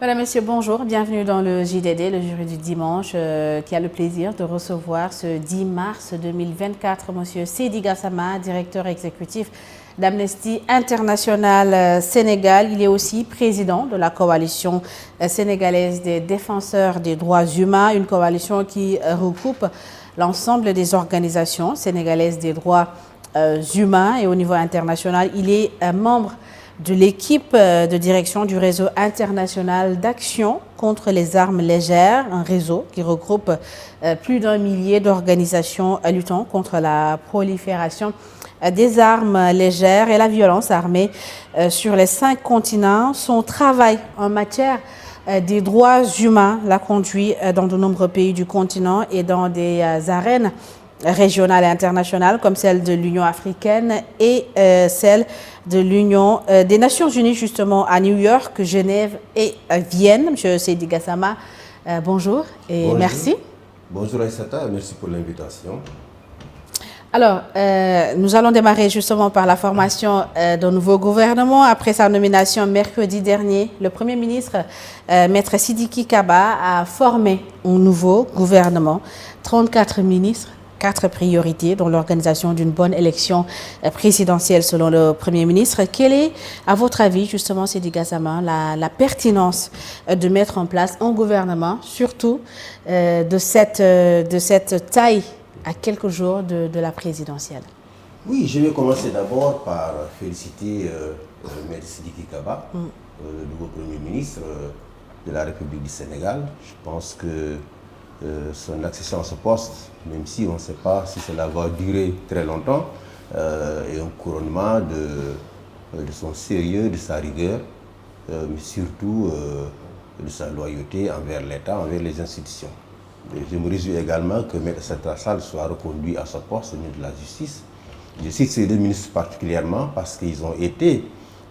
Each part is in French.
Madame, Monsieur, bonjour. Bienvenue dans le JDD, le jury du dimanche, qui a le plaisir de recevoir ce 10 mars 2024 Monsieur Seydi Gassama, directeur exécutif d'Amnesty International Sénégal. Il est aussi président de la coalition sénégalaise des défenseurs des droits humains, une coalition qui regroupe l'ensemble des organisations sénégalaises des droits humains. Et au niveau international, il est membre de l'équipe de direction du réseau international d'action contre les armes légères, un réseau qui regroupe plus d'1 millier d'organisations luttant contre la prolifération des armes légères et la violence armée sur les 5 continents. Son travail en matière des droits humains l'a conduit dans de nombreux pays du continent et dans des arènes régionales et internationales comme celle de l'Union africaine et celle de l'Union des Nations Unies, justement à New York, Genève et Vienne. Monsieur Seydi Gassama, bonjour et bonjour. Merci. Bonjour Aïssata, merci pour l'invitation. Alors, nous allons démarrer justement par la formation d'un nouveau gouvernement. Après sa nomination mercredi dernier, le Premier ministre, Maître Sidiki Kaba, a formé un nouveau gouvernement. 34 ministres, 4 priorités, dont l'organisation d'une bonne élection présidentielle selon le Premier ministre. Quelle est, à votre avis, justement, Seydi Gassama, la pertinence de mettre en place un gouvernement, surtout de cette taille à quelques jours de la présidentielle? Oui, je vais commencer d'abord par féliciter M. Sidiki Kaba, le nouveau Premier ministre de la République du Sénégal. Je pense que son accession à ce poste, même si on ne sait pas si cela va durer très longtemps, est un couronnement de son sérieux, de sa rigueur, mais surtout de sa loyauté envers l'État, envers les institutions. Et je me réjouis également que M. Satrassal soit reconduit à ce poste au ministre de la Justice. Je cite ces 2 ministres particulièrement parce qu'ils ont été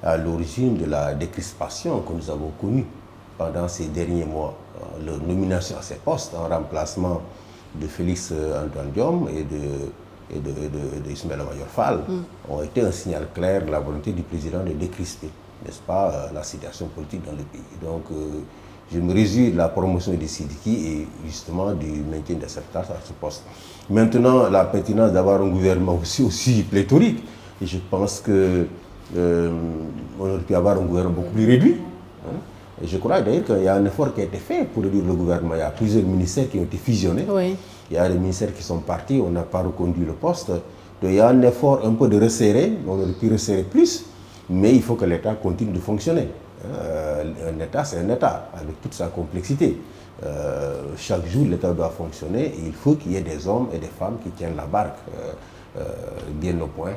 à l'origine de la décrispation que nous avons connue pendant ces derniers mois. Leur nomination à ces postes en remplacement de Félix Antoine Diome et de Ismaïla Madior Fall ont été un signal clair de la volonté du président de décrisper, n'est-ce pas, la situation politique dans le pays. Donc, je me réjouis de la promotion de Sidiki et justement du maintien de cette tâche à ce poste. Maintenant, la pertinence d'avoir un gouvernement aussi pléthorique, et je pense qu'on aurait pu avoir un gouvernement beaucoup plus réduit. Et je crois d'ailleurs qu'il y a un effort qui a été fait pour réduire le gouvernement. Il y a plusieurs ministères qui ont été fusionnés. Oui. Il y a des ministères qui sont partis, on n'a pas reconduit le poste. Donc il y a un effort un peu de resserrer, on aurait pu resserrer plus, mais il faut que l'État continue de fonctionner. Un État, c'est un État, avec toute sa complexité. Chaque jour, l'État doit fonctionner et il faut qu'il y ait des hommes et des femmes qui tiennent la barque bien au point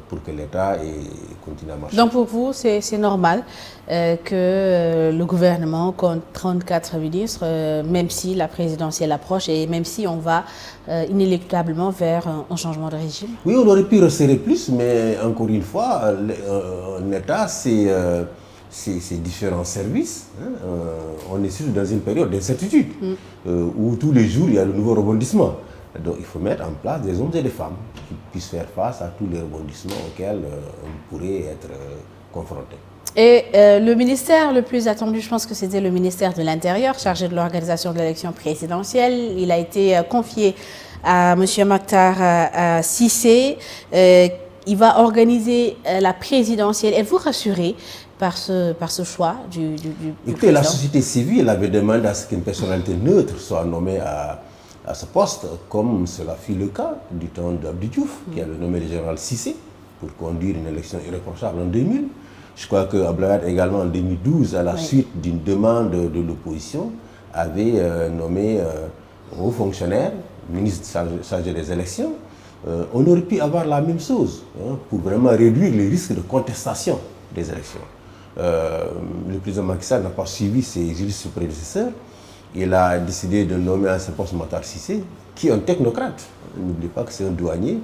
pour que l'État continue à marcher. Donc pour vous, c'est normal que le gouvernement compte 34 ministres, même si la présidentielle approche et même si on va inéluctablement vers un changement de régime? Oui, on aurait pu resserrer plus, mais encore une fois, un État, c'est différents services. On est surtout dans une période d'incertitude où tous les jours il y a de nouveaux rebondissements. Donc il faut mettre en place des hommes et des femmes qui puissent faire face à tous les rebondissements auxquels on pourrait être confronté. Et le ministère le plus attendu, je pense que c'était le ministère de l'Intérieur, chargé de l'organisation de l'élection présidentielle. Il a été confié à M. Makhtar Cissé. Il va organiser la présidentielle. Êtes-vous rassuré par ce choix du président? La société civile avait demandé à ce qu'une personnalité neutre soit nommée à ce poste, comme cela fut le cas du temps d'Abdou Diouf, qui avait nommé le général Cissé pour conduire une élection irréprochable en 2000. Je crois que Abdoulaye également en 2012, à la suite d'une demande de l'opposition, avait nommé un haut fonctionnaire, ministre chargé des élections. On aurait pu avoir la même chose pour vraiment réduire les risques de contestation des élections. Le président Macky Sall n'a pas suivi ses illustres prédécesseurs. Il a décidé de nommer à ce poste Makhtar Cissé, qui est un technocrate. N'oubliez pas que c'est un douanier.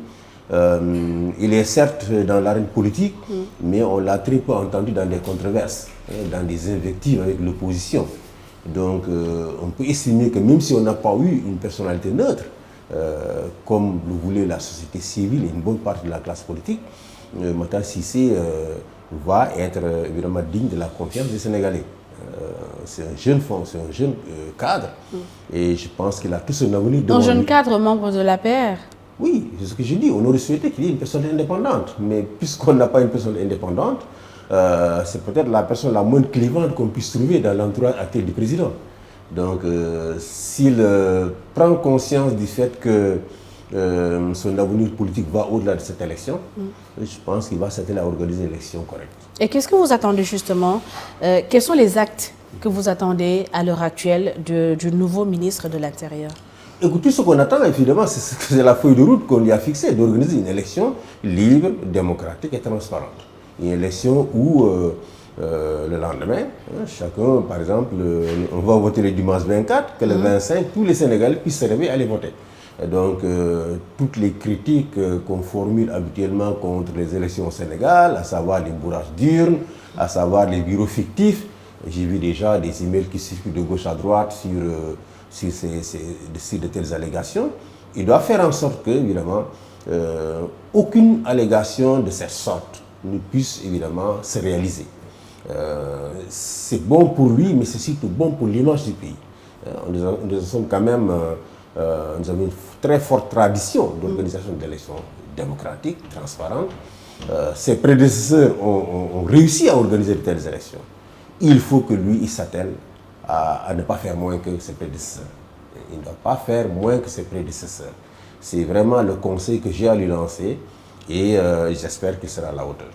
Il est certes dans l'arène politique, mais on l'a très peu entendu dans des controverses, dans des invectives avec l'opposition. Donc on peut estimer que même si on n'a pas eu une personnalité neutre, comme le voulait la société civile et une bonne partie de la classe politique, Makhtar Cissé va être évidemment digne de la confiance des Sénégalais. C'est un jeune cadre. Et je pense qu'il a tout son avenir devant Un lui. jeune cadre, membre de l'APR. Oui, c'est ce que je dis. On aurait souhaité qu'il y ait une personne indépendante. Mais puisqu'on n'a pas une personne indépendante, c'est peut-être la personne la moins clivante qu'on puisse trouver dans l'entourage actuel du président. Donc, s'il prend conscience du fait que son avenir politique va au-delà de cette élection, je pense qu'il va s'atteler à organiser une élection correcte. Et qu'est-ce que vous attendez justement quels sont les actes que vous attendez à l'heure actuelle du nouveau ministre de l'Intérieur? Écoutez, ce qu'on attend, évidemment, c'est la feuille de route qu'on lui a fixée, d'organiser une élection libre, démocratique et transparente. Une élection où, le lendemain, chacun, par exemple, on va voter le dimanche 24, que le 25, tous les Sénégalais puissent se réveiller et aller voter. Et donc, toutes les critiques qu'on formule habituellement contre les élections au Sénégal, à savoir les bourrages d'urnes, à savoir les bureaux fictifs, j'ai vu déjà des emails qui circulent de gauche à droite sur de telles allégations. Il doit faire en sorte que, évidemment, aucune allégation de cette sorte ne puisse, évidemment, se réaliser. C'est bon pour lui, mais c'est surtout bon pour l'image du pays. Nous sommes quand même... nous avons une très forte tradition d'organisation d'élections démocratiques, transparentes. Ses prédécesseurs ont réussi à organiser de telles élections. Il faut que lui, il s'attelle à ne pas faire moins que ses prédécesseurs. Il ne doit pas faire moins que ses prédécesseurs. C'est vraiment le conseil que j'ai à lui lancer et j'espère qu'il sera à la hauteur.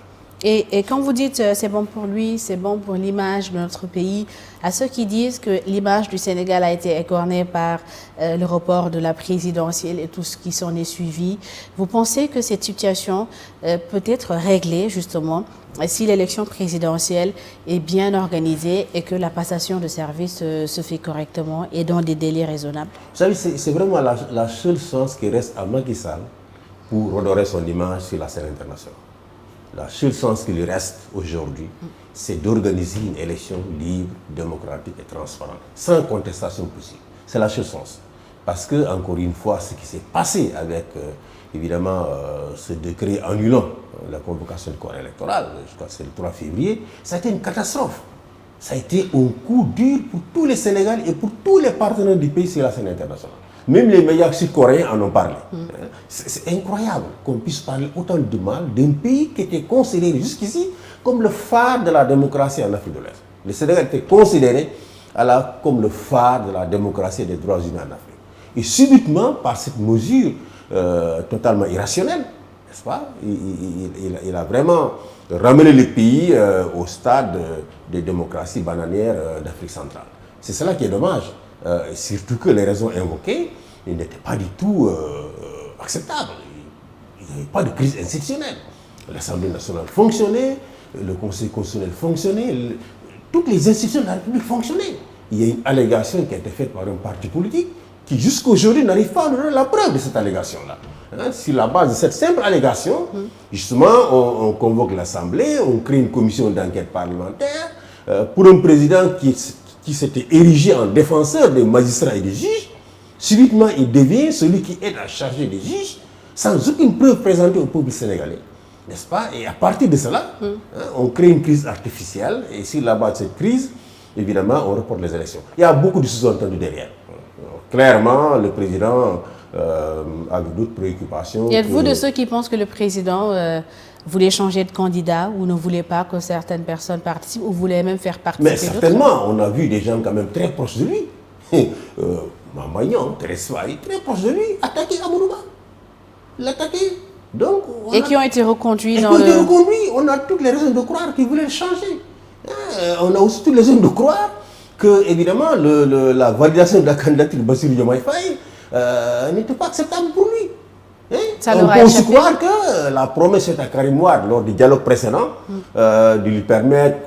Et quand vous dites c'est bon pour lui, c'est bon pour l'image de notre pays, à ceux qui disent que l'image du Sénégal a été écornée par le report de la présidentielle et tout ce qui s'en est suivi, vous pensez que cette situation peut être réglée justement si l'élection présidentielle est bien organisée et que la passation de service se fait correctement et dans des délais raisonnables? Vous savez, c'est vraiment la seule chance qui reste à Macky Sall pour redorer son image sur la scène internationale. La seule chance qui lui reste aujourd'hui, c'est d'organiser une élection libre, démocratique et transparente, sans contestation possible. C'est la seule chance. Parce que, encore une fois, ce qui s'est passé avec, évidemment, ce décret annulant la convocation du corps électoral, je crois que c'est le 3 février, ça a été une catastrophe. Ça a été un coup dur pour tous les Sénégalais et pour tous les partenaires du pays sur la scène internationale. Même les médias sud-coréens en ont parlé. C'est incroyable qu'on puisse parler autant de mal d'un pays qui était considéré jusqu'ici comme le phare de la démocratie en Afrique de l'Ouest. Le Sénégal était considéré comme le phare de la démocratie et des droits humains en Afrique. Et subitement, par cette mesure totalement irrationnelle, n'est-ce pas, il a vraiment ramené le pays au stade de démocratie bananière d'Afrique centrale. C'est cela qui est dommage. Surtout que les raisons invoquées n'étaient pas du tout acceptables. Il n'y avait pas de crise institutionnelle. L'Assemblée nationale fonctionnait, le Conseil constitutionnel fonctionnait, toutes les institutions de la République fonctionnaient. Il y a une allégation qui a été faite par un parti politique qui jusqu'à aujourd'hui n'arrive pas à donner la preuve de cette allégation-là. Sur la base de cette simple allégation, justement, on convoque l'Assemblée, on crée une commission d'enquête parlementaire pour un président qui s'était érigé en défenseur des magistrats et des juges. Subitement, il devient celui qui est à charger des juges sans aucune preuve présentée au peuple sénégalais. N'est-ce pas? Et à partir de cela, on crée une crise artificielle et sur la base de cette crise, évidemment, on reporte les élections. Il y a beaucoup de sous-entendus derrière. Clairement, le président a d'autres préoccupations. Et êtes-vous de ceux qui pensent que le président voulait changer de candidat ou ne voulait pas que certaines personnes participent ou voulait même faire participer d'autres? Mais certainement, on a vu des gens quand même très proches de lui. Mamagnan, Thérèse Faye, très proches de lui, attaquer Amadouba. L'attaquer. Donc, et qui ont été reconduits dans le... On a toutes les raisons de croire qu'il voulait le changer. On a aussi toutes les raisons de croire que, évidemment, la validation de la candidature de Bassirou Diomaye Faye n'était pas acceptable pour lui. On peut aussi croire que la promesse faite à Karim Wade lors du dialogue précédent de lui permettre,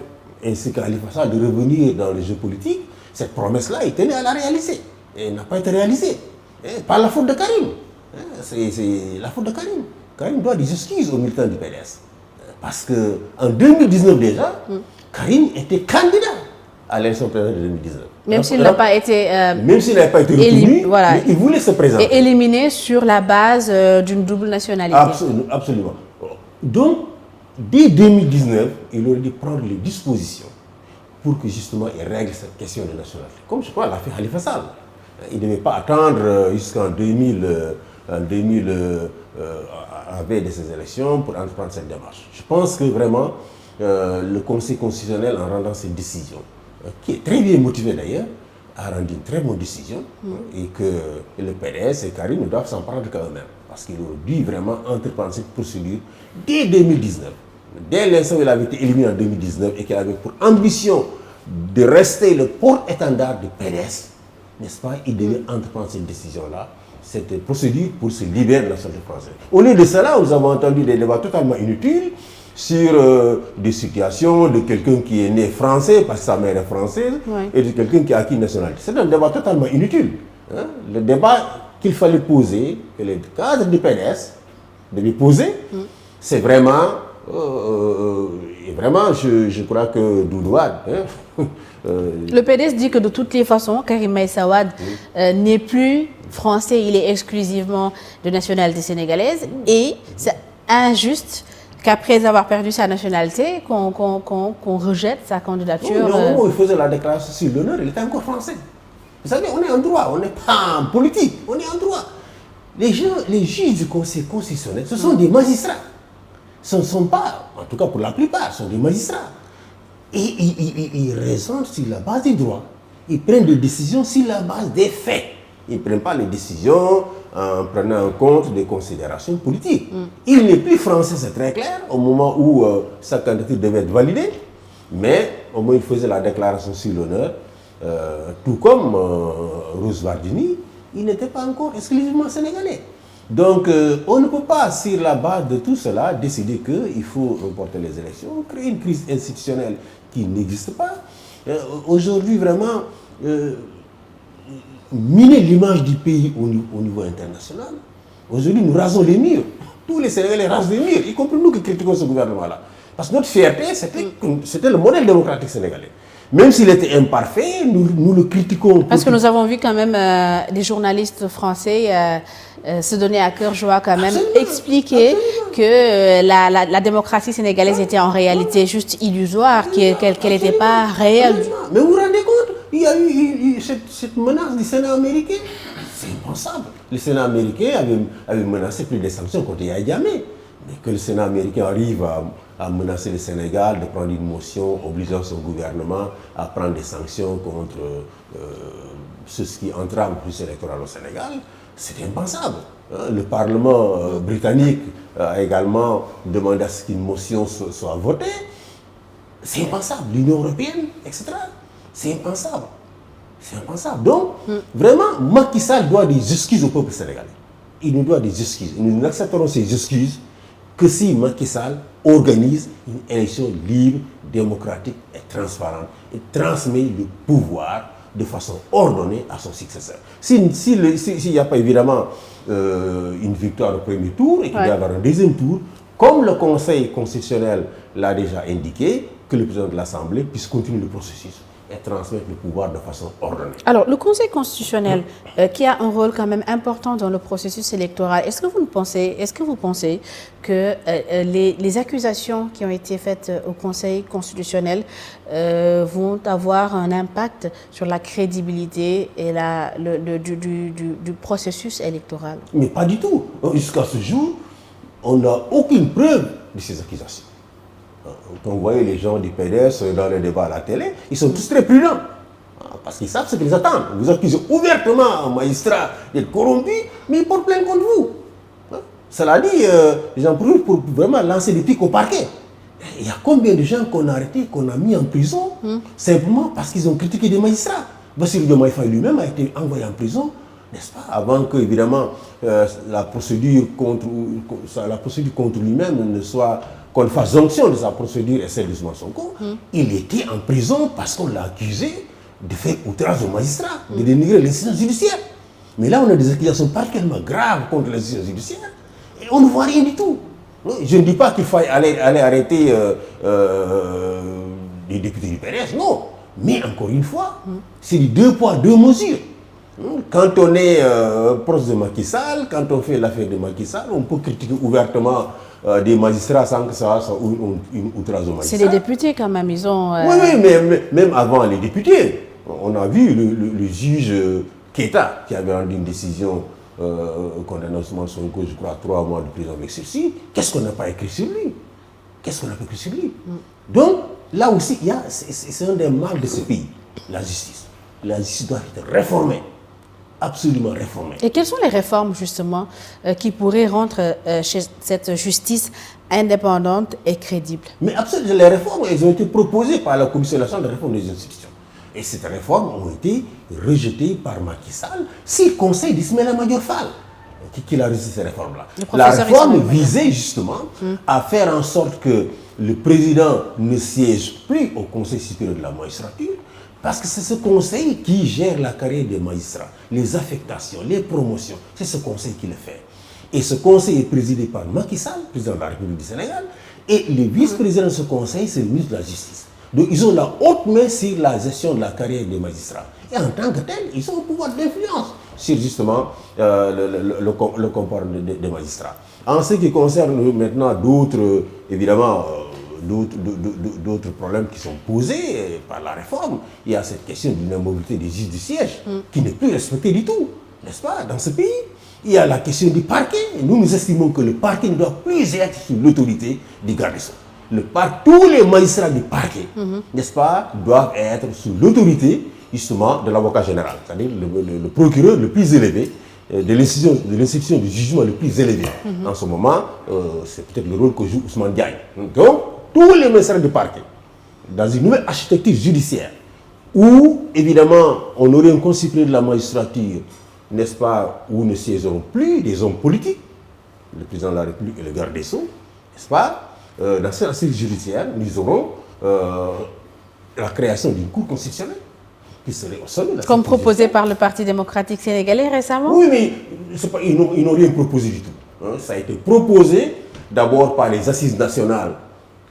ainsi qu'à Khalifa Sall, de revenir dans le jeu politique, cette promesse-là, il tenait à la réaliser. Et n'a pas été réalisée. Par la faute de Karim. C'est la faute de Karim. Karim doit des excuses aux militants du PDS. Parce qu'en 2019 déjà, Karim était candidat à l'élection présidentielle de 2019. Même s'il n'a pas été, retenu, voilà, mais il voulait se présenter. Et éliminé sur la base d'une double nationalité. Absolument. Donc, dès 2019, il aurait dû prendre les dispositions pour que justement il règle cette question de nationalité. Comme je crois l'a fait Khalifa Sall. Il ne devait pas attendre jusqu'en 2000, à la veille de ces élections pour entreprendre cette démarche. Je pense que vraiment le Conseil constitutionnel, en rendant cette décision, qui est très bien motivé d'ailleurs, a rendu une très bonne décision et que le PDS et Karim ne doivent s'en prendre qu'à eux-mêmes. Parce qu'il aurait dû vraiment entreprendre cette procédure dès 2019. Dès l'instant où il avait été éliminé en 2019 et qu'il avait pour ambition de rester le porte-étendard du PDS, n'est-ce pas, il devait entreprendre cette décision-là, cette procédure pour se libérer de la société française. Au lieu de cela, nous avons entendu des débats totalement inutiles sur des situations de quelqu'un qui est né français parce que sa mère est française et de quelqu'un qui a acquis une nationalité. C'est un débat totalement inutile. Hein? Le débat qu'il fallait poser, que les cadres du PDS devaient poser, c'est vraiment... et vraiment, je crois que Doudouad... le PDS dit que de toutes les façons, Karim Meïssa Wade n'est plus français, il est exclusivement de nationalité sénégalaise et c'est injuste qu'après avoir perdu sa nationalité, qu'on rejette sa candidature. Oui, mais au moment où il faisait la déclaration sur l'honneur, il était encore français. Vous savez, on est en droit, on n'est pas en politique, on est en droit. Les juges du Conseil constitutionnel, ce sont des magistrats. Ce ne sont pas, en tout cas pour la plupart, ce sont des magistrats. Et ils raisonnent sur la base des droits. Ils prennent des décisions sur la base des faits. Ils ne prennent pas les décisions en prenant en compte des considérations politiques. Il n'est plus français, c'est très clair, au moment où sa candidature devait être validée. Mais au moins il faisait la déclaration sur l'honneur. Tout comme Rose Wardini, il n'était pas encore exclusivement sénégalais. Donc, on ne peut pas, sur la base de tout cela, décider qu'il faut reporter les élections, créer une crise institutionnelle qui n'existe pas. Aujourd'hui, vraiment, miner l'image du pays au niveau international. Aujourd'hui, nous rasons les murs. Tous les Sénégalais rasent les murs, y compris nous qui critiquons ce gouvernement-là. Parce que notre fierté, c'était le modèle démocratique sénégalais. Même s'il était imparfait, nous le critiquons. Parce que nous avons vu quand même des journalistes français se donner à cœur joie quand même, expliquer que la démocratie sénégalaise était en réalité juste illusoire, qu'elle n'était pas réelle. Mais vous vous rendez compte, il y a eu cette menace du Sénat américain. C'est impensable. Le Sénat américain avait menacé plus de sanctions contre Yahya Jammeh. Mais que le Sénat américain arrive à menacer le Sénégal de prendre une motion obligeant son gouvernement à prendre des sanctions contre ceux qui entravent le processus électoral au Sénégal, c'est impensable. Le Parlement britannique a également demandé à ce qu'une motion soit votée. C'est impensable. L'Union européenne, etc. C'est impensable. C'est impensable. Donc, vraiment, Macky Sall doit des excuses au peuple sénégalais. Il nous doit des excuses. Nous n'accepterons ces excuses que si Macky Sall organise une élection libre, démocratique et transparente et transmet le pouvoir de façon ordonnée à son successeur. S'il n'y a pas évidemment une victoire au premier tour et qu'il doit y avoir un deuxième tour, comme le Conseil constitutionnel l'a déjà indiqué, que le président de l'Assemblée puisse continuer le processus et transmettre le pouvoir de façon ordonnée. Alors, le Conseil constitutionnel, qui a un rôle quand même important dans le processus électoral, est-ce que vous pensez que les accusations qui ont été faites au Conseil constitutionnel vont avoir un impact sur la crédibilité et du processus électoral? Mais pas du tout. Jusqu'à ce jour, on n'a aucune preuve de ces accusations. Quand vous voyez les gens du PDS dans les débats à la télé, ils sont tous très prudents. Parce qu'ils savent ce qu'ils attendent. Vous accusez ouvertement un magistrat d'être corrompu, mais il porte plainte contre vous. Cela dit, j'en profite pour vraiment lancer des pics au parquet. Il y a combien de gens qu'on a arrêtés, qu'on a mis en prison, simplement parce qu'ils ont critiqué des magistrats. Bassirou Diomaye Faye lui-même a été envoyé en prison, n'est-ce pas, avant que, évidemment, la procédure contre lui-même ne soit... qu'on fasse jonction de sa procédure et celle de Sonko, il était en prison parce qu'on l'a accusé de faire outrage aux magistrats, de dénigrer l'institution judiciaire. Mais là, on a des accusations particulièrement graves contre l'institution judiciaire et on ne voit rien du tout. Je ne dis pas qu'il faut aller arrêter les députés du PDS, non. Mais encore une fois, c'est du deux poids, deux mesures. Quand on est proche de Macky Sall, quand on fait l'affaire de Macky Sall, on peut critiquer ouvertement des magistrats sans que ça soit une outrage aux magistrats. C'est des députés quand même, ils ont... Oui, oui, mais même avant les députés, on a vu le juge Keita qui avait rendu une décision condamnant Ousmane Sonko, je crois, 3 mois de prison avec sursis. Qu'est-ce qu'on n'a pas écrit sur lui? Qu'est-ce qu'on n'a pas écrit sur lui? Donc, là aussi, c'est un des mal de ce pays, la justice. La justice doit être réformée, absolument réformée. Et quelles sont les réformes, justement, qui pourraient rendre cette justice indépendante et crédible? Mais absolument, les réformes, elles ont été proposées par la Commission nationale de réforme des institutions. Et ces réformes ont été rejetées par Macky Sall, si le conseil d'Ismaïla Madior Fall, qui a rejeté ces réformes-là. La réforme visait justement à faire en sorte que le président ne siège plus au Conseil supérieur de la magistrature, parce que c'est ce conseil qui gère la carrière des magistrats, les affectations, les promotions. C'est ce conseil qui le fait. Et ce conseil est présidé par Macky Sall, président de la République du Sénégal, et le vice-président de ce conseil, c'est le ministre de la Justice. Donc ils ont la haute main sur la gestion de la carrière des magistrats. Et en tant que tel, ils ont un pouvoir d'influence sur justement le comportement des magistrats. En ce qui concerne maintenant d'autres, évidemment, d'autres problèmes qui sont posés par la réforme, il y a cette question d'une immobilité des juges du siège qui n'est plus respectée du tout, n'est-ce pas, dans ce pays. Il y a la question du parquet. Nous estimons que le parquet ne doit plus être sous l'autorité du garde des Sceaux. Tous les magistrats du parquet, n'est-ce pas, doivent être sous l'autorité justement de l'avocat général, c'est-à-dire le procureur le plus élevé, de l'institution du jugement le plus élevé. En ce moment, c'est peut-être le rôle que joue Ousmane Diagne. Donc, tous les magistrats du parquet, dans une nouvelle architecture judiciaire, où évidemment on aurait un conseil supérieur de la magistrature, n'est-ce pas, où ne siégeront plus des hommes politiques, le président de la République et le garde des Sceaux, n'est-ce pas. Dans cette architecture judiciaire, nous aurons la création d'une cour constitutionnelle qui serait au sommet de la comme proposé par le Parti démocratique sénégalais récemment. Oui, mais ils n'ont rien proposé du tout. Ça a été proposé d'abord par les assises nationales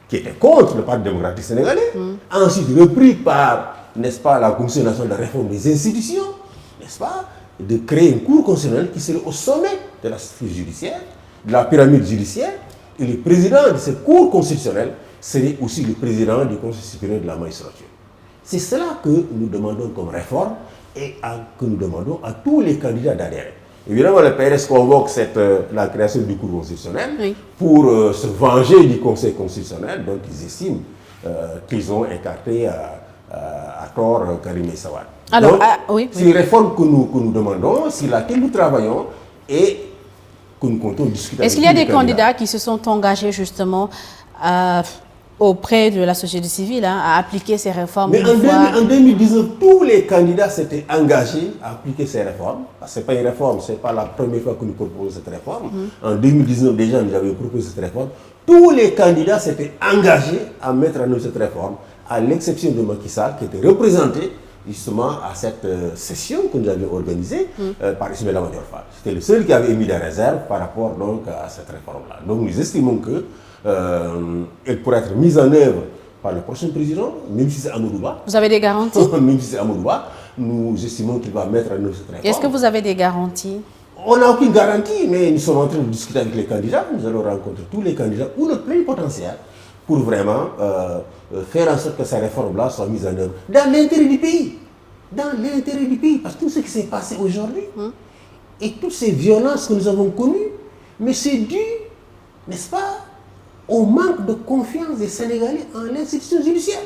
qui étaient contre le Parti démocratique sénégalais, ensuite repris par, n'est-ce pas, la Commission nationale de réforme des institutions, n'est-ce pas, de créer une cour constitutionnelle qui serait au sommet de la structure judiciaire, de la pyramide judiciaire, et le président de cette cour constitutionnelle serait aussi le président du Conseil supérieur de la magistrature. C'est cela que nous demandons comme réforme et que nous demandons à tous les candidats d'adhérer. Évidemment, le PRS convoque la création du cour constitutionnel pour se venger du Conseil constitutionnel, donc ils estiment qu'ils ont écarté à tort Karim Meïssa Wade. Alors, c'est une réforme que nous demandons, sur laquelle nous travaillons et que nous comptons discuter. Est-ce qu'il y a des candidats qui se sont engagés justement auprès de la société civile à appliquer ces réformes? Mais en 2019, tous les candidats s'étaient engagés à appliquer ces réformes. Ce n'est pas une réforme, ce n'est pas la première fois que nous proposons cette réforme. En 2019, déjà, nous avions proposé cette réforme. Tous les candidats s'étaient engagés à mettre en œuvre cette réforme, à l'exception de Macky Sall, qui était représenté justement à cette session que nous avions organisée par Ismaïla Madior Fall. C'était le seul qui avait émis des réserves par rapport donc à cette réforme-là. Donc nous estimons que elle pourrait être mise en œuvre par le prochain président, même si c'est Amadou Ba. Vous avez des garanties? Même si c'est Amadou Ba, nous estimons qu'il va mettre en œuvre cette réforme. Est-ce que vous avez des garanties? On n'a aucune garantie, mais nous sommes en train de discuter avec les candidats. Nous allons rencontrer tous les candidats ou le plein potentiel pour vraiment faire en sorte que ces réformes-là soient mises en œuvre dans l'intérêt du pays. Dans l'intérêt du pays. Parce que tout ce qui s'est passé aujourd'hui et toutes ces violences que nous avons connues, mais c'est dû, n'est-ce pas, au manque de confiance des Sénégalais en l'institution judiciaire.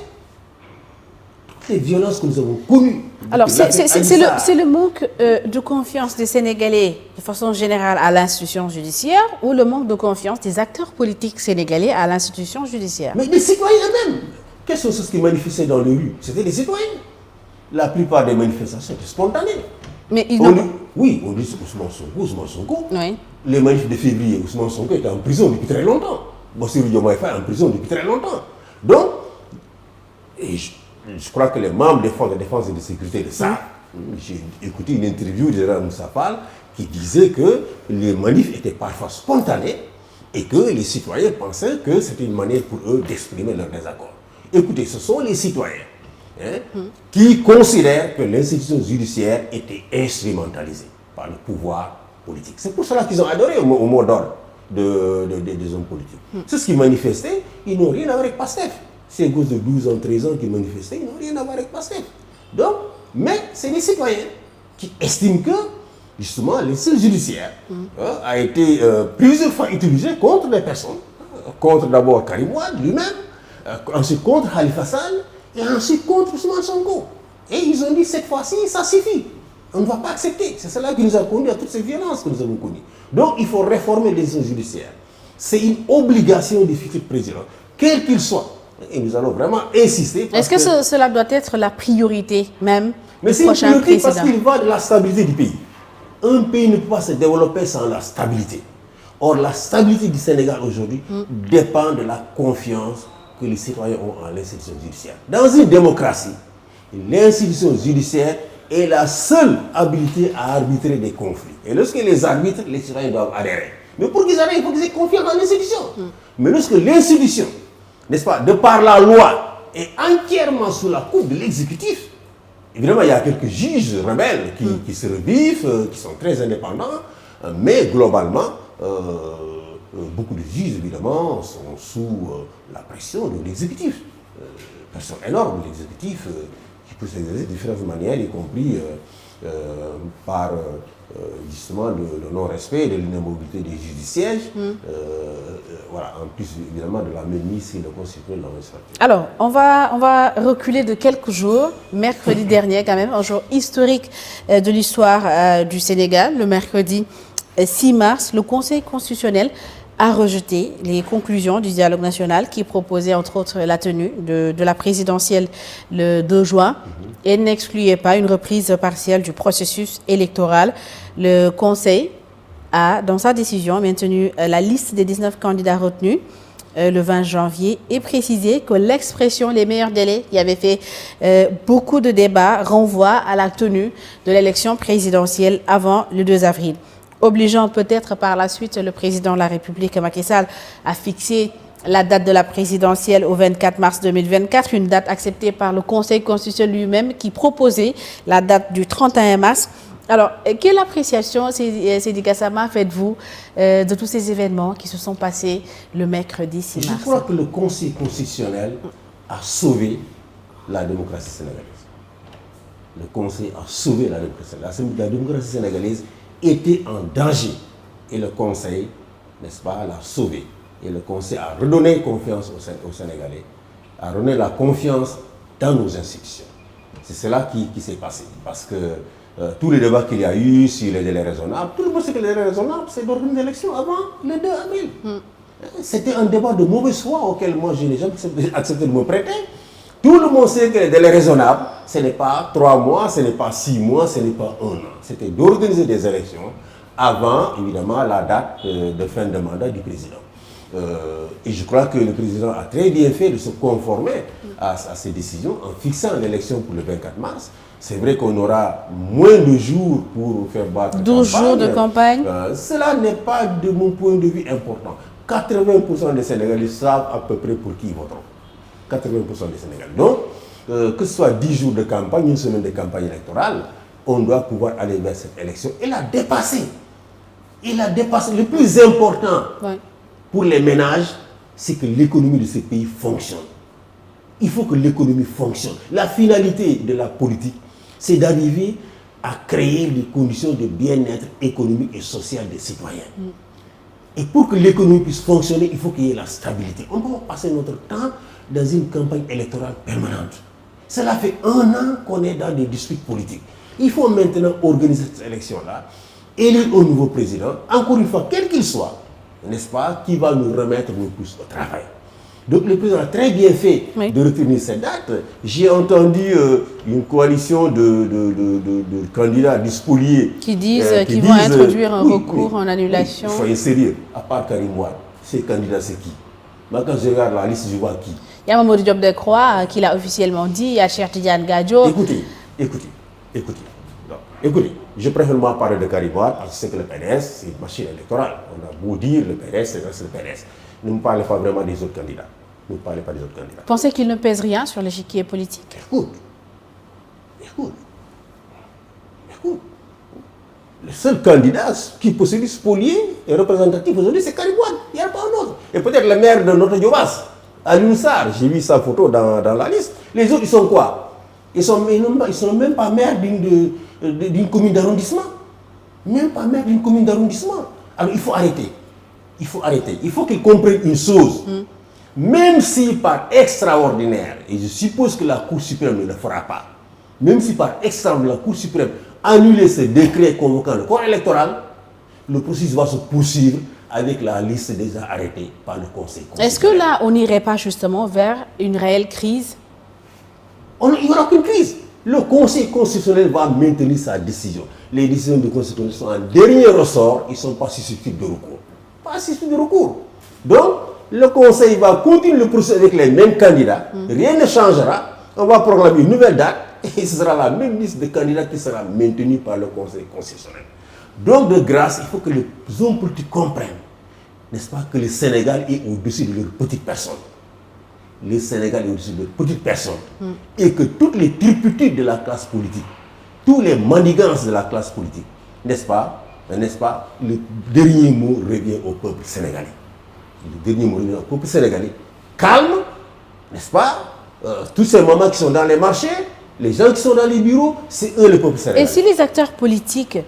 Toutes les violences que nous avons connues. Alors, c'est le manque de confiance des Sénégalais de façon générale à l'institution judiciaire ou le manque de confiance des acteurs politiques sénégalais à l'institution judiciaire? Mais des citoyens eux-mêmes. Quelles sont ceux qui manifestaient dans les rues? C'était des citoyens. La plupart des manifestations étaient spontanées. Mais ils oui, on dit Ousmane Sonko. Oui. Les manifs de février, Ousmane Sonko était en prison depuis très longtemps. Bassirou Diomaye Faye en prison depuis très longtemps. Donc, je crois que les membres des forces de défense et de sécurité de ça, j'ai écouté une interview de Général Moussa Fall qui disait que les manifs étaient parfois spontanés et que les citoyens pensaient que c'était une manière pour eux d'exprimer leur désaccord. Écoutez, ce sont les citoyens qui considèrent que l'institution judiciaire était instrumentalisée par le pouvoir politique. C'est pour cela qu'ils ont adoré au mot d'ordre. des hommes politiques. C'est ce qui manifestaient, ils n'ont rien à voir avec PASTEF. Ces gosses de 12 ans, 13 ans qui manifestaient, ils n'ont rien à voir avec PASTEF. Donc, mais c'est les citoyens qui estiment que, justement, l'institution judiciaire a été plusieurs fois utilisée contre des personnes, contre d'abord Karim Wade lui-même, ensuite contre Khalifa Sall, et ensuite contre Ousmane Sonko. Et ils ont dit, cette fois-ci, ça suffit. On ne va pas accepter. C'est cela qui nous a conduit à toutes ces violences que nous avons connues. Donc, il faut réformer les institutions judiciaires. C'est une obligation du futur président, quel qu'il soit. Et nous allons vraiment insister. Est-ce que cela doit être la priorité même mais du prochain c'est une priorité président? parce qu'il va de la stabilité du pays. Un pays ne peut pas se développer sans la stabilité. Or, la stabilité du Sénégal aujourd'hui dépend de la confiance que les citoyens ont en l'institution judiciaire. Dans une démocratie, l'institution judiciaire est la seule habilité à arbitrer des conflits. Et lorsque les arbitres, les citoyens doivent adhérer. Mais pour qu'ils adhèrent, il faut qu'ils aient confiance dans l'institution. Mais lorsque l'institution, n'est-ce pas, de par la loi, est entièrement sous la coupe de l'exécutif, évidemment, il y a quelques juges rebelles qui se rebiffent, qui sont très indépendants, mais globalement, beaucoup de juges, évidemment, sont sous la pression de l'exécutif. Pression énorme de l'exécutif qui peut s'exercer de différentes manières, y compris par justement le non-respect de l'inamovibilité des juges du siège. Voilà, en plus, évidemment, de la mainmise et le constitutionnel dans l'administratif. Alors, on va reculer de quelques jours. Mercredi dernier, quand même, un jour historique de l'histoire du Sénégal. Le mercredi 6 mars, le Conseil constitutionnel a rejeté les conclusions du dialogue national qui proposait entre autres la tenue de la présidentielle le 2 juin et n'excluait pas une reprise partielle du processus électoral. Le Conseil a, dans sa décision, maintenu la liste des 19 candidats retenus le 20 janvier et précisé que l'expression « les meilleurs délais » qui avait fait beaucoup de débats renvoie à la tenue de l'élection présidentielle avant le 2 avril. Obligeant peut-être par la suite le président de la République, Macky Sall, à fixer la date de la présidentielle au 24 mars 2024, une date acceptée par le Conseil constitutionnel lui-même qui proposait la date du 31 mars. Alors, quelle appréciation, Seydi Gassama, faites-vous de tous ces événements qui se sont passés le mercredi 6 mars? Je crois que le Conseil constitutionnel a sauvé la démocratie sénégalaise. Le Conseil a sauvé la démocratie sénégalaise. La démocratie sénégalaise était en danger et le Conseil, n'est-ce pas, l'a sauvé. Et le Conseil a redonné confiance aux Sénégalais, a redonné la confiance dans nos institutions. C'est cela qui s'est passé. Parce que tous les débats qu'il y a eu sur les délais raisonnables, tout le monde sait que les délais raisonnables, c'est d'organiser l'élection avant le 2 avril. C'était un débat de mauvaise foi auquel moi je n'ai jamais accepté de me prêter. Tout le monde sait que les délais raisonnables, ce n'est pas 3 mois, ce n'est pas 6 mois, ce n'est pas 1 an. C'était d'organiser des élections avant, évidemment, la date de fin de mandat du président. Et je crois que le président a très bien fait de se conformer à ces décisions en fixant l'élection pour le 24 mars. C'est vrai qu'on aura moins de jours pour faire battre 12 jours de campagne. Cela n'est pas, de mon point de vue, important. 80% des Sénégalais savent à peu près pour qui ils voteront. 80% des Sénégalais. Donc, que ce soit 10 jours de campagne, une semaine de campagne électorale, on doit pouvoir aller vers cette élection et la dépasser. Il a dépassé. Le plus important pour les ménages, c'est que l'économie de ce pays fonctionne. Il faut que l'économie fonctionne. La finalité de la politique, c'est d'arriver à créer les conditions de bien-être économique et social des citoyens. Et pour que l'économie puisse fonctionner, il faut qu'il y ait la stabilité. On ne peut pas passer notre temps dans une campagne électorale permanente. Cela fait 1 an qu'on est dans des disputes politiques. Il faut maintenant organiser cette élection-là, élire un nouveau président, encore une fois, quel qu'il soit, n'est-ce pas, qui va nous remettre nos pouces au travail. Donc le président a très bien fait de retenir cette date. J'ai entendu une coalition de candidats, du spoliés, qui disent qu'ils vont introduire un recours en annulation. Soyez sérieux, à part Karim Wade, ces candidats c'est qui? Moi quand je regarde la liste, je vois qui? Il y a Mamadou Diop Decroix qui l'a officiellement dit, il y a Cheikh Tidiane Gadio. Écoutez, je préfère moi parler de Karim Wade parce que c'est que le PDS, c'est une machine électorale. On a beau dire le PDS, c'est le PDS. Ne me parlez pas vraiment des autres candidats. Ne me parlez pas des autres candidats. Pensez qu'il ne pèse rien sur l'échiquier politique? Écoute. le seul candidat qui possède spolié et représentatif aujourd'hui, c'est Karim Wade. Il n'y a pas un autre. Et peut-être le maire de notre Diobass, Alioune Sarr, j'ai vu sa photo dans la liste. Les autres, ils sont quoi? Ils sont même pas maires d'une commune d'arrondissement. Même pas maire d'une commune d'arrondissement. Alors il faut arrêter. Il faut arrêter. Il faut qu'ils comprennent une chose. Même si par extraordinaire, et je suppose que la Cour suprême ne le fera pas, même si par extraordinaire la Cour suprême annuler ce décret convoquant le corps électoral, le processus va se poursuivre avec la liste déjà arrêtée par le Conseil constitutionnel. Est-ce que là, on n'irait pas justement vers une réelle crise? Il n'y aura aucune crise. Le Conseil constitutionnel va maintenir sa décision. Les décisions du Conseil constitutionnel sont en dernier ressort, ils ne sont pas susceptibles de recours. Pas susceptibles de recours. Donc, le Conseil va continuer le processus avec les mêmes candidats. Rien ne changera. On va proclamer une nouvelle date et ce sera la même liste de candidats qui sera maintenue par le Conseil constitutionnel. Donc, de grâce, il faut que les hommes politiques comprennent, n'est-ce pas, que le Sénégal est au-dessus de leurs petites personnes. Le Sénégal est au-dessus de leurs petites personnes. Et que toutes les turpitudes de la classe politique, tous les manigances de la classe politique, n'est-ce pas, le dernier mot revient au peuple sénégalais. Le dernier mot revient au peuple sénégalais. Calme, n'est-ce pas, tous ces moments qui sont dans les marchés, les gens qui sont dans les bureaux, c'est eux le peuple sénégalais. Et si les acteurs politiques,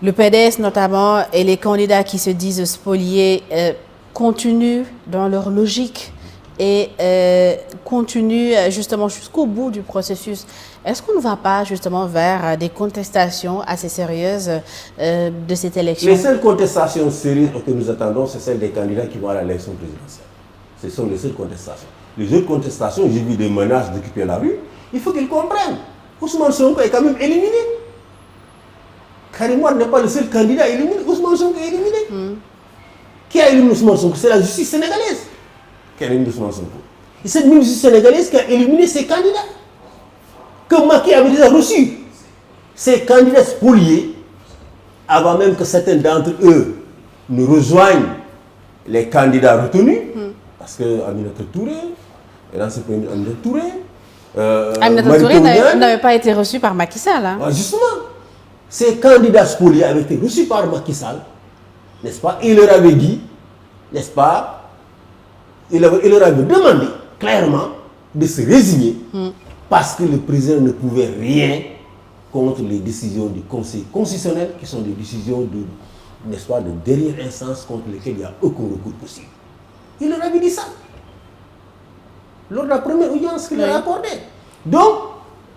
le PDS notamment, et les candidats qui se disent spoliés, continuent dans leur logique et continuent justement jusqu'au bout du processus, est-ce qu'on ne va pas justement vers des contestations assez sérieuses de cette élection? Les seules contestations sérieuses que nous attendons, c'est celles des candidats qui vont à l'élection présidentielle. Ce sont les seules contestations. Les autres contestations, j'ai vu des menaces d'occuper la rue. Il faut qu'ils comprennent. Ousmane Sonko est quand même éliminé. Karim Wade n'est pas le seul candidat éliminé. Ousmane Sonko est éliminé. Qui a éliminé Ousmane Sonko? C'est la justice sénégalaise qui a éliminé Ousmane Sonko. Et cette même justice sénégalaise qui a éliminé ses candidats. Que Macky avait déjà reçu. Ces candidats spoliés, avant même que certains d'entre eux ne rejoignent les candidats retenus, parce que Aminata Touré, et dans ce premier Aminata Touré, Aminata Touré n'avait pas été reçu par Macky Sall. Hein? Justement, ces candidats spoliés avaient été reçus par Macky Sall, n'est-ce pas? Il leur avait dit, n'est-ce pas? Il leur avait demandé clairement de se résigner parce que le président ne pouvait rien contre les décisions du Conseil constitutionnel qui sont des décisions de, n'est-ce pas, de dernière instance contre lesquelles il n'y a aucun recours possible. Il leur avait dit ça lors de la première audience qu'il a accordée. Donc,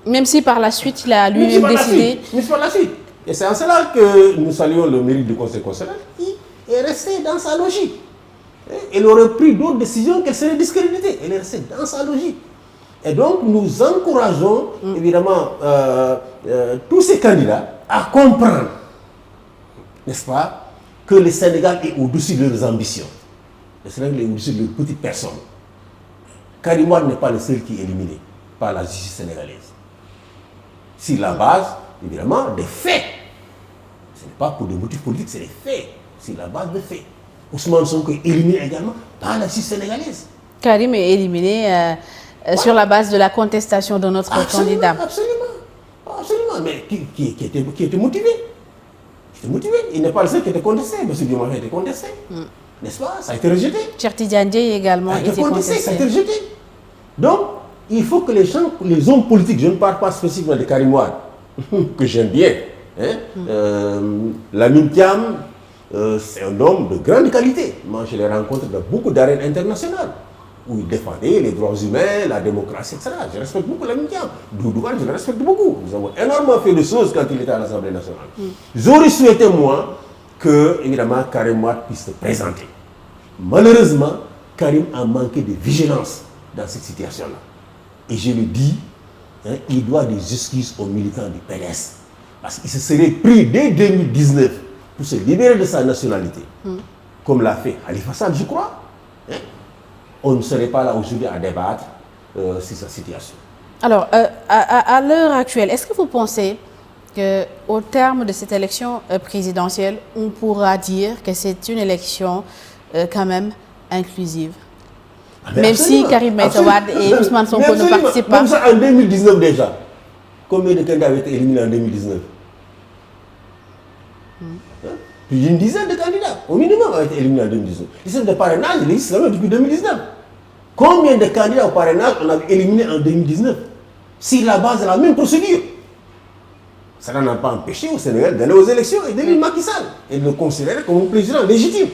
même si par la suite il a lui-même décidé. Mais par la suite. Et c'est en cela que nous saluons le mérite du Conseil constitutionnel qui est resté dans sa logique. Elle aurait pris d'autres décisions qu'elle serait discréditée. Elle est restée dans sa logique. Et donc, nous encourageons évidemment tous ces candidats à comprendre, n'est-ce pas, que le Sénégal est au-dessus de leurs ambitions. Le Sénégal est au-dessus de leurs petites personnes. Karim Wade n'est pas le seul qui est éliminé par la justice sénégalaise. Sur la base, évidemment, des faits. Ce n'est pas pour des motifs politiques, c'est des faits. Sur la base des faits. Ousmane Sonko est éliminé également par la justice sénégalaise. Karim est éliminé sur la base de la contestation de notre candidat. Absolument. Mais qui était motivé. Il n'est pas le seul qui était contesté. M. Diomaye a été contesté. N'est-ce pas? Ça a été rejeté. Cheikh Tidiane Dièye également a été contesté. Ça a été rejeté. Donc, il faut que les gens, les hommes politiques, je ne parle pas spécifiquement de Karim Wade, que j'aime bien. Lamine Thiam, c'est un homme de grande qualité. Moi, je l'ai rencontré dans beaucoup d'arènes internationales où il défendait les droits humains, la démocratie, etc. Je respecte beaucoup Lamine Thiam. Doudou Wade, je le respecte beaucoup. Nous avons énormément fait de choses quand il était à l'Assemblée nationale. J'aurais souhaité, moi, que, évidemment, Karim Wade puisse se présenter. Malheureusement, Karim a manqué de vigilance dans cette situation-là. Et je le dis, il doit des excuses aux militants du PDS. Parce qu'il se serait pris dès 2019 pour se libérer de sa nationalité, comme l'a fait Khalifa Sall, je crois. On ne serait pas là aujourd'hui à débattre sur sa situation. Alors, à l'heure actuelle, est-ce que vous pensez qu'au terme de cette élection présidentielle, on pourra dire que c'est une élection quand même inclusive? Même si Karim Wade et Ousmane Sonko ne participent pas. Même ça en 2019 déjà. Combien de candidats avaient été éliminés en 2019? Plus d'une dizaine de candidats, au minimum, ont été éliminés en 2019. Le système de parrainage, il existe même depuis 2019. Combien de candidats au parrainage on a éliminé en 2019 sur la base de la même procédure? Ça n'a pas empêché au Sénégal d'aller aux élections et d'élire Macky Sall et de le considérer comme un président légitime.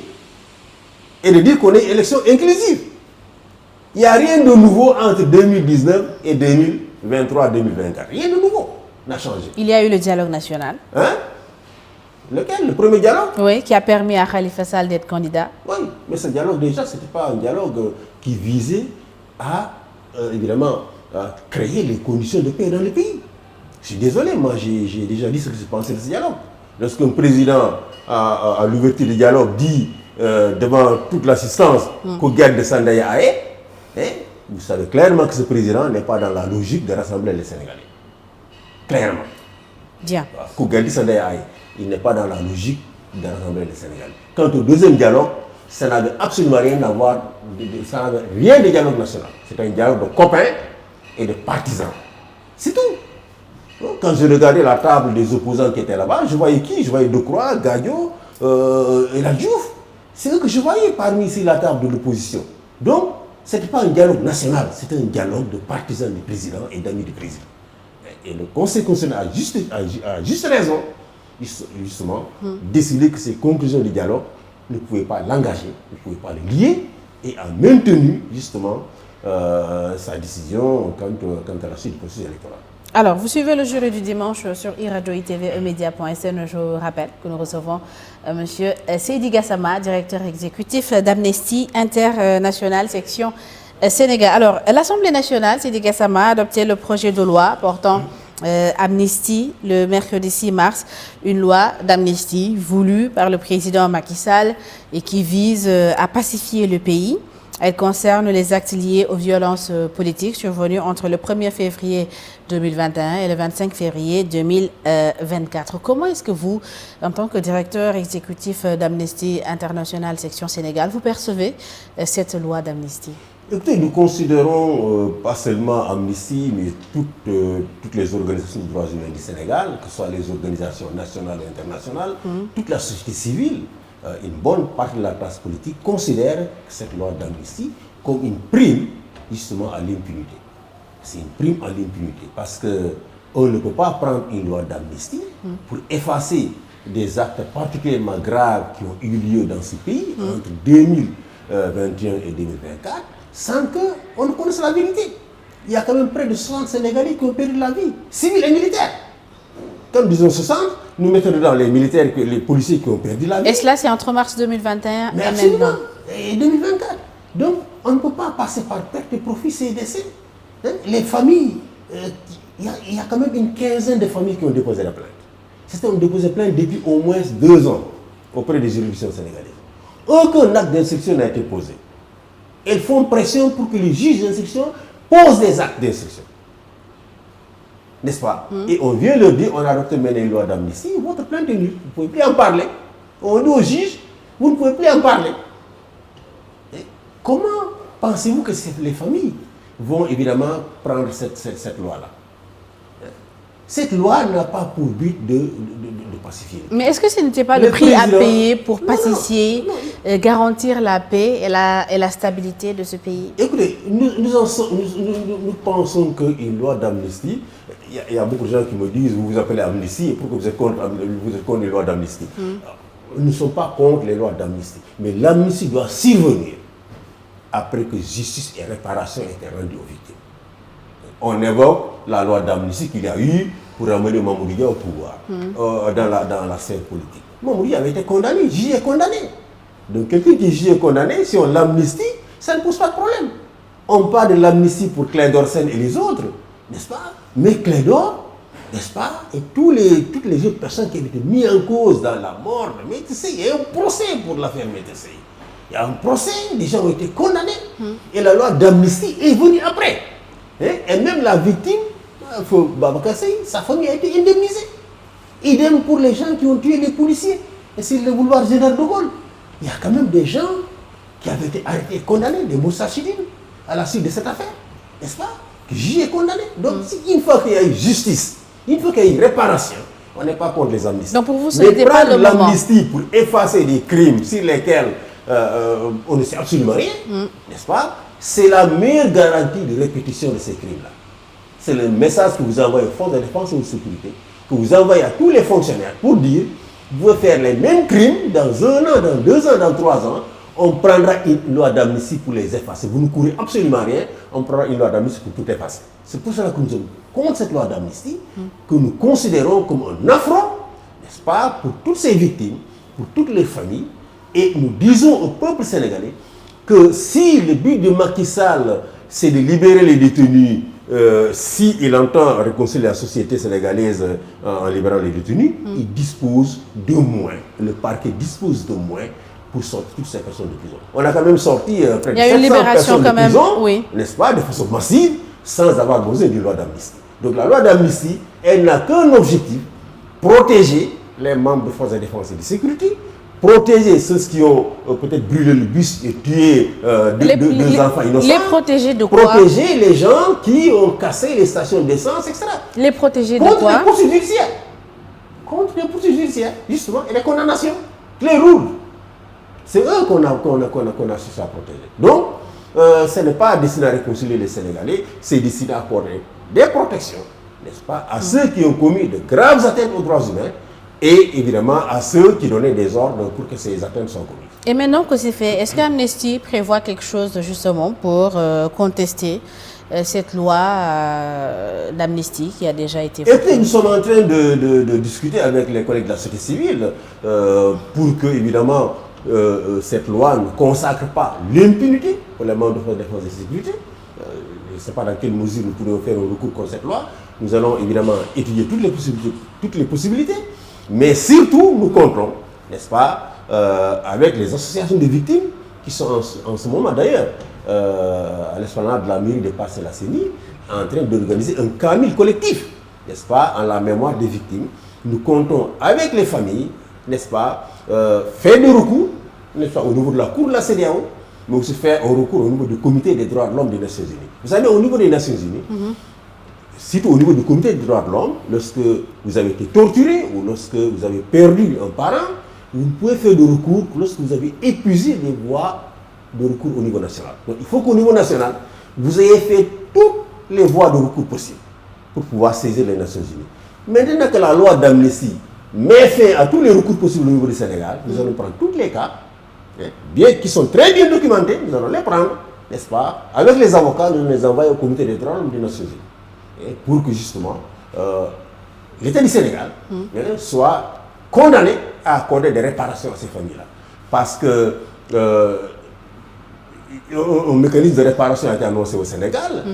Et de dire qu'on est élection inclusive. Il n'y a rien de nouveau entre 2019 et 2023-2024. Rien de nouveau n'a changé. Il y a eu le dialogue national. Hein? Lequel? Le premier dialogue? Oui, qui a permis à Khalifa Sall d'être candidat. Oui, mais ce dialogue déjà, ce n'était pas un dialogue qui visait à, évidemment, à créer les conditions de paix dans le pays. Je suis désolé, moi j'ai déjà dit ce que je pensais de ce dialogue. Lorsqu'un président, à l'ouverture du dialogue, dit devant toute l'assistance qu'au guerre de Sandaya Aé, vous savez clairement que ce président n'est pas dans la logique de rassembler les Sénégalais. Clairement. Bien. Qu'au guerre de Sandaya Aé, il n'est pas dans la logique de rassembler les Sénégalais. Quant au deuxième dialogue, ça n'avait absolument rien à voir, ça n'avait rien de dialogue national. C'est un dialogue de copains et de partisans. C'est tout. Quand je regardais la table des opposants qui étaient là-bas, je voyais qui? Je voyais Decroix, Gadio et la Diouf. C'est eux que je voyais parmi ici la table de l'opposition. Donc, ce n'était pas un dialogue national, c'était un dialogue de partisans du président et d'amis du président. Et le Conseil constitutionnel a juste raison, justement, décidé que ces conclusions du dialogue ne pouvaient pas l'engager, ne pouvaient pas le lier, et a maintenu, justement, sa décision quant à la suite du processus électoral. Alors, vous suivez le jury du dimanche sur iRadio ITV emedia.sn. Je vous rappelle que nous recevons M. Seydi Gassama, directeur exécutif d'Amnesty International, section Sénégal. Alors, l'Assemblée nationale, Seydi Gassama, a adopté le projet de loi portant amnistie le mercredi 6 mars, une loi d'amnistie voulue par le président Macky Sall et qui vise à pacifier le pays. Elle concerne les actes liés aux violences politiques survenues entre le 1er février 2021 et le 25 février 2024. Comment est-ce que vous, en tant que directeur exécutif d'Amnesty International section Sénégal, vous percevez cette loi d'amnistie? Écoutez, nous considérons pas seulement Amnesty, mais toutes les organisations de droits humains du Sénégal, que ce soit les organisations nationales et internationales, toute la société civile, une bonne partie de la classe politique considère cette loi d'amnistie comme une prime justement à l'impunité. C'est une prime à l'impunité parce qu'on ne peut pas prendre une loi d'amnistie pour effacer des actes particulièrement graves qui ont eu lieu dans ce pays entre 2021 et 2024 sans qu'on ne connaisse la vérité. Il y a quand même près de 60 Sénégalais qui ont perdu la vie, civils et militaires. Quand nous disons 60, nous mettons dedans les militaires, les policiers qui ont perdu la vie. Et cela, c'est entre mars 2021 mais et absolument, maintenant. Et 2024. Donc, on ne peut pas passer par perte de profit ces décès. Les familles, il y a quand même une quinzaine de familles qui ont déposé la plainte. Certains ont déposé plainte depuis au moins 2 ans auprès des juridictions sénégalaises. Aucun acte d'instruction n'a été posé. Elles font pression pour que les juges d'instruction posent des actes d'instruction. N'est-ce pas? Et on vient leur dire, on a adopté une loi d'amnistie, votre plainte est nulle, vous ne pouvez plus en parler. On dit aux juges, vous ne pouvez plus en parler. Et comment pensez-vous que les familles vont évidemment prendre cette loi-là? Cette loi n'a pas pour but de pacifier. Mais est-ce que ce n'était pas le prix à payer pour pacifier, garantir la paix et la stabilité de ce pays? Écoutez, nous pensons qu'une loi d'amnistie, il y a beaucoup de gens qui me disent, vous vous appelez amnistie, et pourquoi vous êtes contre les lois d'amnistie? Nous ne sommes pas contre les lois d'amnistie, mais l'amnistie doit survenir après que justice et réparation aient été rendues aux victimes. On évoque la loi d'amnistie qu'il y a eu pour amener Mamoudou Dia au pouvoir dans la scène politique. Mamoudou Dia avait été condamné, jugé et condamné. Donc quelqu'un qui est jugé et condamné, si on l'amnistie, ça ne pose pas de problème. On parle de l'amnistie pour Clédor Sène et les autres, n'est-ce pas? Mais Clédor, n'est-ce pas? Et toutes les autres personnes qui avaient été mises en cause dans la mort de Métissé, il y a un procès pour l'affaire Métissé. Il y a un procès, des gens ont été condamnés. Et la loi d'amnistie est venue après. Et même la victime, Babacar Seye, sa famille a été indemnisée. Idem pour les gens qui ont tué les policiers. Et c'est le boulevard Général de Gaulle. Il y a quand même des gens qui avaient été arrêtés et condamnés, des Moussachidines, à la suite de cette affaire. N'est-ce pas? Qui jugé et condamné. Donc, une fois qu'il y a eu justice, une fois qu'il y a eu réparation, On n'est pas contre les amnisties. Donc pour vous, ce n'était pas le moment. L'amnistie pour effacer des crimes sur lesquels on ne sait absolument rien, n'est-ce pas? C'est la meilleure garantie de répétition de ces crimes-là. C'est le message que vous envoyez aux forces de défense et de sécurité, que vous envoyez à tous les fonctionnaires pour dire, vous pouvez faire les mêmes crimes dans 1 an, dans 2 ans, dans 3 ans, on prendra une loi d'amnistie pour les effacer. Vous ne courez absolument rien, on prendra une loi d'amnistie pour tout effacer. C'est pour cela que nous sommes contre cette loi d'amnistie, que nous considérons comme un affront, n'est-ce pas, pour toutes ces victimes, pour toutes les familles, et nous disons au peuple sénégalais que si le but de Macky Sall, c'est de libérer les détenus, si il entend réconcilier la société sénégalaise en libérant les détenus, il dispose de moins. Le parquet dispose de moins pour sortir toutes ces personnes de prison. On a quand même sorti près de 700 personnes de prison, n'est-ce pas, de façon massive, sans avoir besoin d'une loi d'amnistie. Donc la loi d'amnistie, elle n'a qu'un objectif, protéger les membres de forces de défense et de sécurité, protéger ceux qui ont peut-être brûlé le bus et tué deux enfants innocents. Les protéger de quoi? Protéger les gens qui ont cassé les stations d'essence, etc. Les protéger de quoi? Contre les poursuites judiciaires. Contre les poursuites judiciaires, justement, et les condamnations. Les roules. C'est eux qu'on a cherché à protéger. Donc, ce n'est pas destiné à réconcilier les Sénégalais, c'est destiné à accorder des protections, n'est-ce pas, à ceux qui ont commis de graves atteintes aux droits humains, et évidemment à ceux qui donnaient des ordres pour que ces atteintes soient commises. Et maintenant que c'est fait, est-ce qu'Amnesty prévoit quelque chose justement pour contester cette loi d'amnistie qui a déjà été votée? Et puis nous sommes en train de discuter avec les collègues de la société civile pour que, évidemment, cette loi ne consacre pas l'impunité pour les membres de forces de défense et de sécurité. Je ne sais pas dans quelle mesure nous pourrions faire un recours contre cette loi. Nous allons évidemment étudier toutes les possibilités. Mais surtout, nous comptons, n'est-ce pas, avec les associations de victimes qui sont en ce moment d'ailleurs à l'esplanade de la mairie de Parcelles-Assainies en train d'organiser un camil collectif, n'est-ce pas, en la mémoire des victimes. Nous comptons avec les familles, n'est-ce pas, faire des recours, n'est-ce pas, au niveau de la Cour de la CEDEAO, mais aussi faire un recours au niveau du Comité des droits de l'homme des Nations Unies. Vous savez, au niveau des Nations Unies, surtout au niveau du Comité des droits de l'homme, lorsque vous avez été torturé ou lorsque vous avez perdu un parent, vous pouvez faire des recours lorsque vous avez épuisé les voies de recours au niveau national. Donc il faut qu'au niveau national, vous ayez fait toutes les voies de recours possibles pour pouvoir saisir les Nations Unies. Maintenant que la loi d'amnistie met fin à tous les recours possibles au niveau du Sénégal, nous allons prendre tous les cas, bien qui sont très bien documentés, nous allons les prendre, n'est-ce pas, avec les avocats, nous les envoyons au Comité des droits de l'homme des Nations Unies. Pour que justement l'État du Sénégal soit condamné à accorder des réparations à ces familles-là. Parce que un mécanisme de réparation a été annoncé au Sénégal.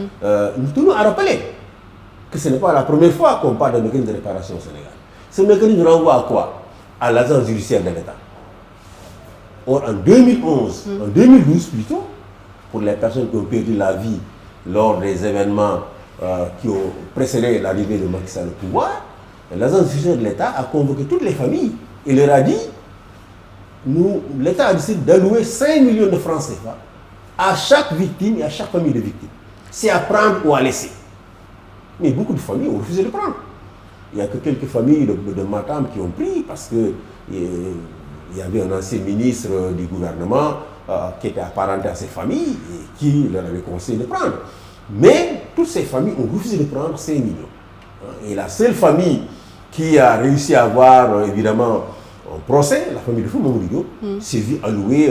Nous tenons à rappeler que ce n'est pas la première fois qu'on parle d'un mécanisme de réparation au Sénégal. Ce mécanisme renvoie à quoi? À l'agence judiciaire de l'État. Or, en 2011, en 2012 plutôt, pour les personnes qui ont perdu la vie lors des événements qui ont précédé l'arrivée de Macky Sall au pouvoir, l'agence judiciaire de l'État a convoqué toutes les familles et leur a dit, l'État a décidé d'allouer 5 millions de francs CFA à chaque victime et à chaque famille de victimes. C'est à prendre ou à laisser. Mais beaucoup de familles ont refusé de prendre. Il n'y a que quelques familles de Matam qui ont pris parce que il y avait un ancien ministre du gouvernement qui était apparenté à ces familles et qui leur avait conseillé de prendre. Mais toutes ces familles ont refusé de prendre 5 millions. Et la seule famille qui a réussi à avoir évidemment un procès, la famille de Fou Mamadou Diop, s'est vue allouer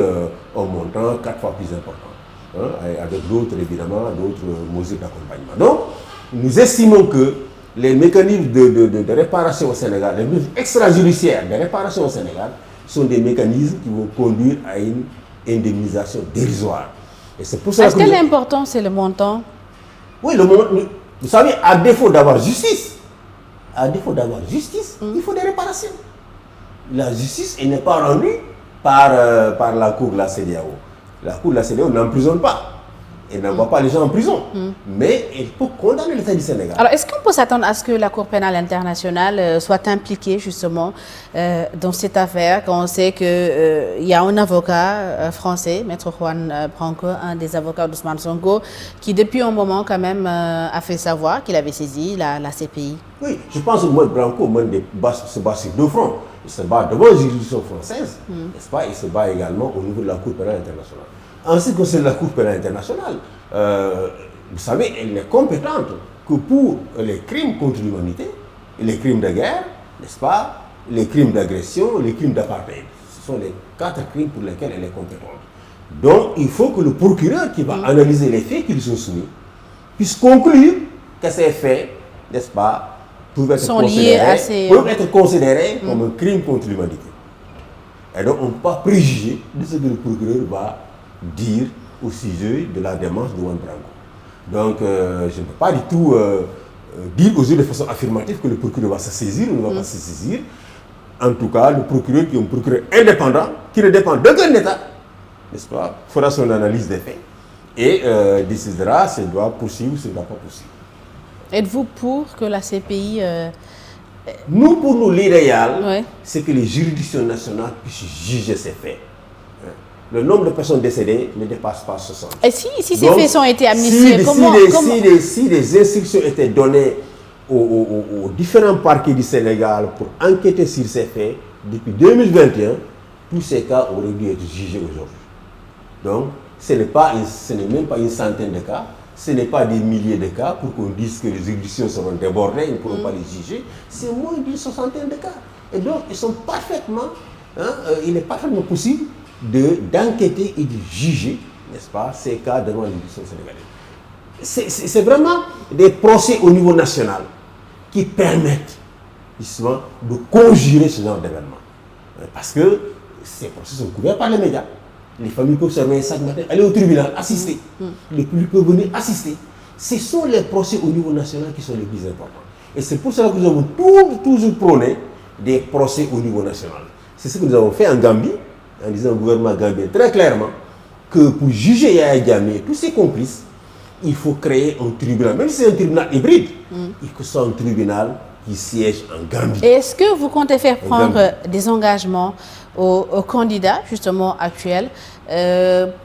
un montant 4 fois plus important, avec d'autres évidemment, d'autres mesures d'accompagnement. Donc, nous estimons que les mécanismes de réparation au Sénégal, les mécanismes extrajudiciaires de réparation au Sénégal, sont des mécanismes qui vont conduire à une indemnisation dérisoire. Et c'est pour ça Est-ce que l'important c'est le montant? Oui, le montant. Vous savez, à défaut d'avoir justice, il faut des réparations. La justice n'est pas rendue par la Cour de la CEDEAO. La Cour de la CEDEAO n'emprisonne pas. Elle n'envoie pas les gens en prison. Mais elle peut condamner l'État du Sénégal. Alors, est-ce qu'on peut s'attendre à ce que la Cour pénale internationale soit impliquée justement dans cette affaire, quand on sait qu'il y a un avocat français, Maître Juan Branco, un des avocats d'Ousmane Sonko, qui depuis un moment quand même a fait savoir qu'il avait saisi la CPI? Oui, je pense que Maître Branco se bat sur deux fronts. Il se bat devant la juridiction française, n'est-ce pas? Il se bat également au niveau de la Cour pénale internationale. En ce qui concerne la Cour pénale internationale, vous savez, elle n'est compétente que pour les crimes contre l'humanité, les crimes de guerre, n'est-ce pas? Les crimes d'agression, les crimes d'apartheid. Ce sont les 4 crimes pour lesquels elle est compétente. Donc, il faut que le procureur qui va analyser les faits qui lui sont soumis puisse conclure que ces faits, n'est-ce pas, peuvent être considérés comme un crime contre l'humanité. Et donc, on ne peut pas préjuger de ce que le procureur va dire au sujet de la démarche de Juan Branco. Donc, je ne peux pas du tout dire aux yeux de façon affirmative que le procureur va se saisir ou ne va pas se saisir. En tout cas, le procureur qui est un procureur indépendant, qui ne dépend d'aucun État, n'est-ce pas, fera son analyse des faits et décidera s'il doit poursuivre ou s'il ne doit pas poursuivre. Êtes-vous pour que la CPI... Nous, pour nous, l'idéal, c'est que les juridictions nationales puissent juger ces faits. Le nombre de personnes décédées ne dépasse pas 60. Et si ces faits ont été amnistiés, si les instructions étaient données aux différents parquets du Sénégal pour enquêter sur ces faits, depuis 2021, tous ces cas auraient dû être jugés aujourd'hui. Donc, ce n'est même pas une centaine de cas, ce n'est pas des milliers de cas pour qu'on dise que les juridictions seront débordées, ils ne pourront pas les juger. C'est moins d'une soixantaine de cas. Et donc, ils sont parfaitement, il est parfaitement possible d'enquêter et de juger, n'est-ce pas, ces cas devant les juridictions sénégalaises. C'est vraiment des procès au niveau national qui permettent justement de conjurer ce genre d'événements. Parce que ces procès sont couverts par les médias. Les familles peuvent se réveiller chaque matin, aller au tribunal, assister. Les publics peuvent venir assister. Ce sont les procès au niveau national qui sont les plus importants. Et c'est pour cela que nous avons toujours prôné des procès au niveau national. C'est ce que nous avons fait en Gambie, en disant au gouvernement gambien très clairement que pour juger Yaya Jammeh et tous ses complices, il faut créer un tribunal. Même si c'est un tribunal hybride, il faut que ce soit un tribunal qui siège en Gambie. Et est-ce que vous comptez faire prendre des engagements aux candidats justement actuels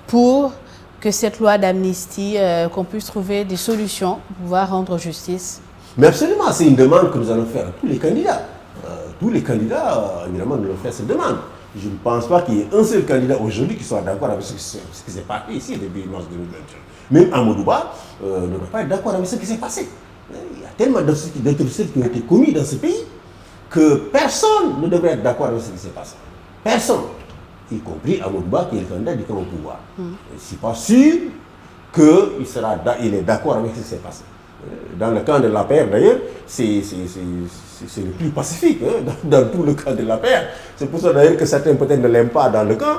pour que cette loi d'amnistie, qu'on puisse trouver des solutions pour pouvoir rendre justice? Mais absolument, c'est une demande que nous allons faire à tous les candidats. Tous les candidats, évidemment, nous allons faire cette demande. Je ne pense pas qu'il y ait un seul candidat aujourd'hui qui soit d'accord avec ce qui s'est passé ici depuis mars 2021. Même Amadou Ba ne va pas être d'accord avec ce qui s'est passé. Il y a tellement d'atrocités qui ont été commises dans ce pays que personne ne devrait être d'accord avec ce qui s'est passé. Personne, y compris Amadou Ba qui est le candidat du camp au pouvoir. Je ne suis pas sûr qu'il est d'accord avec ce qui s'est passé. Dans le camp de la paix, d'ailleurs, c'est le plus pacifique, dans tout le camp de la paix. C'est pour ça d'ailleurs que certains peut-être ne l'aiment pas dans le camp,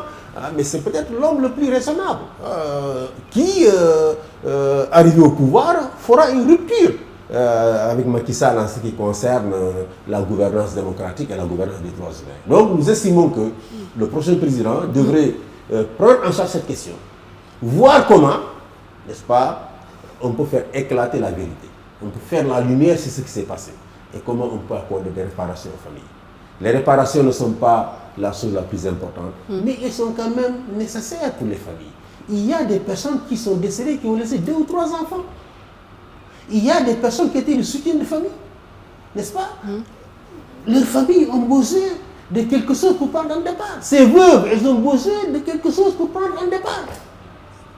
mais c'est peut-être l'homme le plus raisonnable qui, arrivé au pouvoir, fera une rupture avec Macky Sall en ce qui concerne la gouvernance démocratique et la gouvernance des droits humains. Donc nous estimons que le prochain président devrait prendre en charge cette question, voir comment, n'est-ce pas, on peut faire éclater la vérité. On peut faire la lumière sur ce qui s'est passé. Et comment on peut accorder des réparations aux familles. Les réparations ne sont pas la chose la plus importante, mais elles sont quand même nécessaires pour les familles. Il y a des personnes qui sont décédées, qui ont laissé 2 ou 3 enfants. Il y a des personnes qui étaient le soutien de famille. N'est-ce pas? Leurs familles ont besoin de quelque chose pour prendre un départ. Ces veuves, elles ont besoin de quelque chose pour prendre un départ.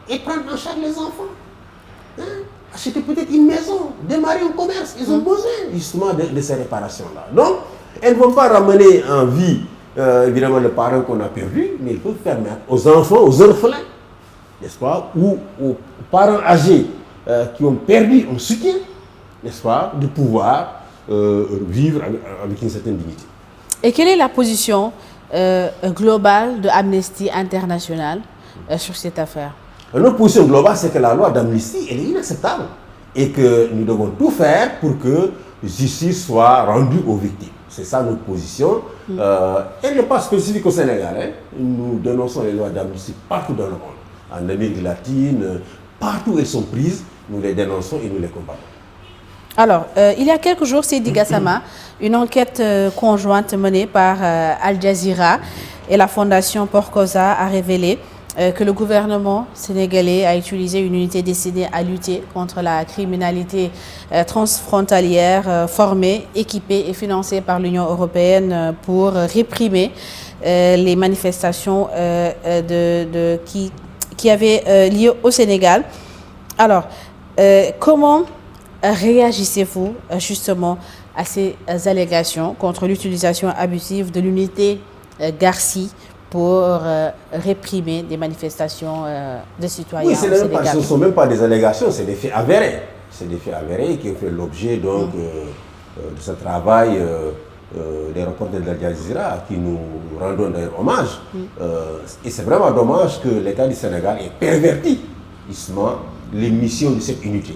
Et prendre en charge les enfants. Acheter peut-être une maison, démarrer un commerce. Ils ont besoin justement de ces réparations-là. Donc, elles ne vont pas ramener en vie, évidemment, le parent qu'on a perdu, mais ils peuvent permettre aux enfants, aux orphelins, n'est-ce pas, ou aux parents âgés qui ont perdu un soutien, n'est-ce pas, de pouvoir vivre avec une certaine dignité. Et quelle est la position globale de Amnesty International sur cette affaire? Notre position globale, c'est que la loi d'amnistie, elle est inacceptable et que nous devons tout faire pour que justice soit rendue aux victimes. C'est ça notre position. Elle n'est pas spécifique au Sénégal. Nous dénonçons les lois d'amnistie partout dans le monde. En Amérique latine, Partout où elles sont prises, nous les dénonçons et nous les combattons. Alors, il y a quelques jours, Seydi Gassama, une enquête conjointe menée par Al Jazeera et la fondation Porcosa a révélé que le gouvernement sénégalais a utilisé une unité destinée à lutter contre la criminalité transfrontalière formée, équipée et financée par l'Union européenne pour réprimer les manifestations qui avaient lieu au Sénégal. Alors, comment réagissez-vous justement à ces allégations contre l'utilisation abusive de l'unité Garci pour réprimer des manifestations de citoyens au Sénégal? Ce ne sont même pas des allégations, c'est des faits avérés. C'est des faits avérés qui ont fait l'objet donc de ce travail des reporters de Al Jazeera à qui nous rendons d'ailleurs hommage. Et c'est vraiment dommage que l'État du Sénégal ait perverti justement les missions de cette unité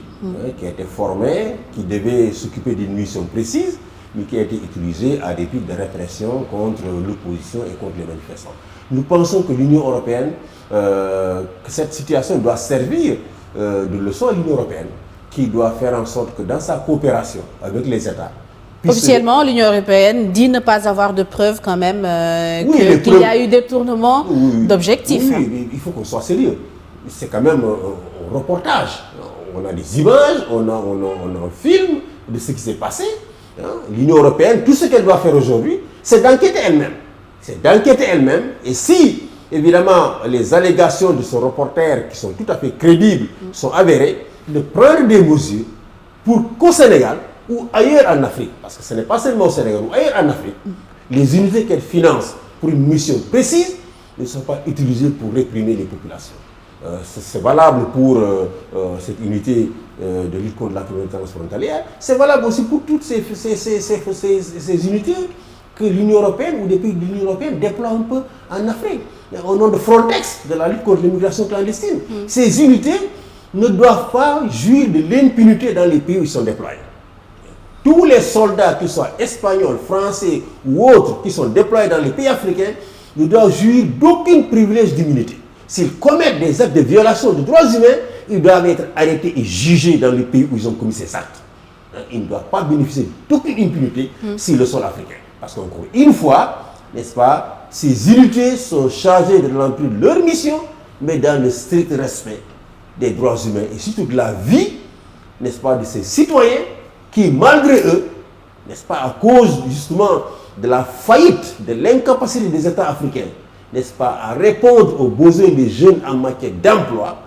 qui a été formée, qui devait s'occuper d'une mission précise, mais qui a été utilisée à des titres de répression contre l'opposition et contre les manifestants. Nous pensons que l'Union européenne, que cette situation doit servir de leçon à l'Union européenne, qui doit faire en sorte que dans sa coopération avec les États, officiellement, l'Union européenne dit ne pas avoir de preuves quand même qu'il y a eu détournement d'objectifs. Oui, il faut qu'on soit sérieux. C'est quand même un reportage. On a des images, on a un film de ce qui s'est passé. L'Union européenne, tout ce qu'elle doit faire aujourd'hui, c'est d'enquêter elle-même. C'est d'enquêter elle-même. Et si, évidemment, les allégations de ce reporter, qui sont tout à fait crédibles, sont avérées, de prendre des mesures pour qu'au Sénégal, ou ailleurs en Afrique, parce que ce n'est pas seulement au Sénégal, ou ailleurs en Afrique, les unités qu'elle finance pour une mission précise ne sont pas utilisées pour réprimer les populations. C'est valable pour cette unité de lutte contre la criminalité transfrontalière. C'est valable aussi pour toutes ces unités que l'Union européenne ou des pays de l'Union européenne déploient un peu en Afrique. Au nom de Frontex, de la lutte contre l'immigration clandestine. Ces unités ne doivent pas jouir de l'impunité dans les pays où ils sont déployés. Tous les soldats, qu'ils soient espagnols, français ou autres, qui sont déployés dans les pays africains, ne doivent jouir d'aucun privilège d'immunité. S'ils commettent des actes de violation des droits humains, ils doivent être arrêtés et jugés dans les pays où ils ont commis ces actes. Ils ne doivent pas bénéficier d'aucune impunité sur le sol africain. Parce qu'encore une fois, n'est-ce pas, ces unités sont chargées de remplir leur mission, mais dans le strict respect des droits humains et surtout de la vie, n'est-ce pas, de ces citoyens qui, malgré eux, n'est-ce pas, à cause justement de la faillite, de l'incapacité des États africains, n'est-ce pas, à répondre aux besoins des jeunes en matière d'emploi,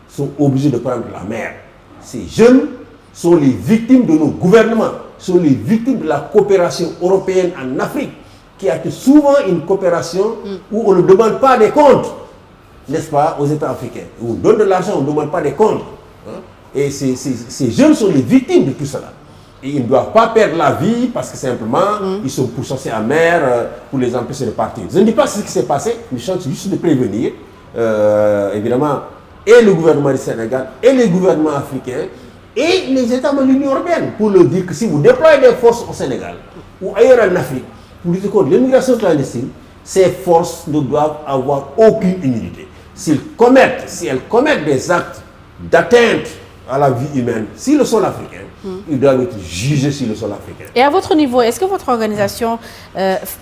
sont obligés de prendre la mer. Ces jeunes sont les victimes de nos gouvernements, sont les victimes de la coopération européenne en Afrique, qui a été souvent une coopération où on ne demande pas des comptes, n'est-ce pas, aux États africains. Où on donne de l'argent, on ne demande pas des comptes. Et ces jeunes sont les victimes de tout cela. Et ils ne doivent pas perdre la vie parce que simplement ils sont pourchassés à mer pour les empêcher de partir. Je ne dis pas ce qui s'est passé, mais je chante juste de prévenir, évidemment, et le gouvernement du Sénégal, et les gouvernements africains, et les États membres de l'Union européenne, pour leur dire que si vous déployez des forces au Sénégal ou ailleurs en Afrique pour lutter contre l'immigration clandestine, ces forces ne doivent avoir aucune immunité. Si elles commettent des actes d'atteinte à la vie humaine sur le sol africain, ils doivent être jugés sur le sol africain. Et à votre niveau, est-ce que votre organisation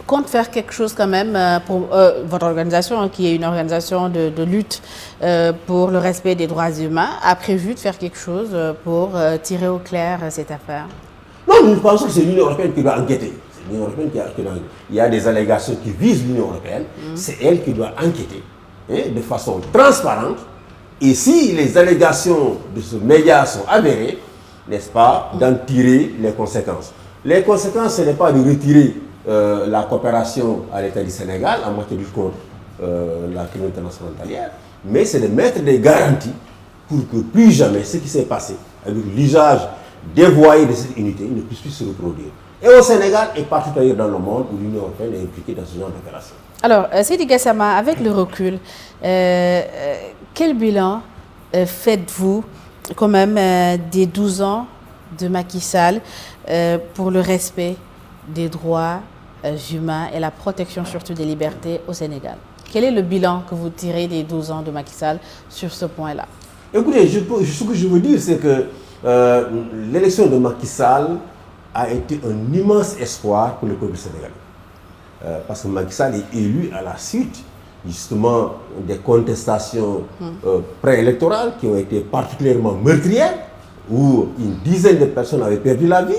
compte faire quelque chose quand même pour votre organisation, qui est une organisation de lutte pour le respect des droits humains, a prévu de faire quelque chose pour tirer au clair cette affaire? Non, nous pensons que c'est l'Union européenne qui doit enquêter. C'est l'Union européenne qui doit enquêter. Il y a des allégations qui visent l'Union européenne. C'est elle qui doit enquêter de façon transparente. Et si les allégations de ce média sont avérées, n'est-ce pas, d'en tirer les conséquences. Les conséquences, ce n'est pas de retirer la coopération à l'État du Sénégal en matière de lutte contre la criminalité transfrontalière, mais c'est de mettre des garanties pour que plus jamais ce qui s'est passé avec l'usage dévoyé de cette unité ne puisse plus se reproduire. Et au Sénégal et partout ailleurs dans le monde où l'Union européenne est impliquée dans ce genre d'opération. Alors, Seydi Gassama, avec le recul, quel bilan faites-vous quand même des 12 ans de Macky Sall pour le respect des droits humains et la protection surtout des libertés au Sénégal? Quel est le bilan que vous tirez des 12 ans de Macky Sall sur ce point-là? Écoutez, ce que je veux dire, c'est que l'élection de Macky Sall a été un immense espoir pour le peuple sénégalais. Parce que Macky Sall est élu à la suite, justement, des contestations préélectorales qui ont été particulièrement meurtrières, où une dizaine de personnes avaient perdu la vie,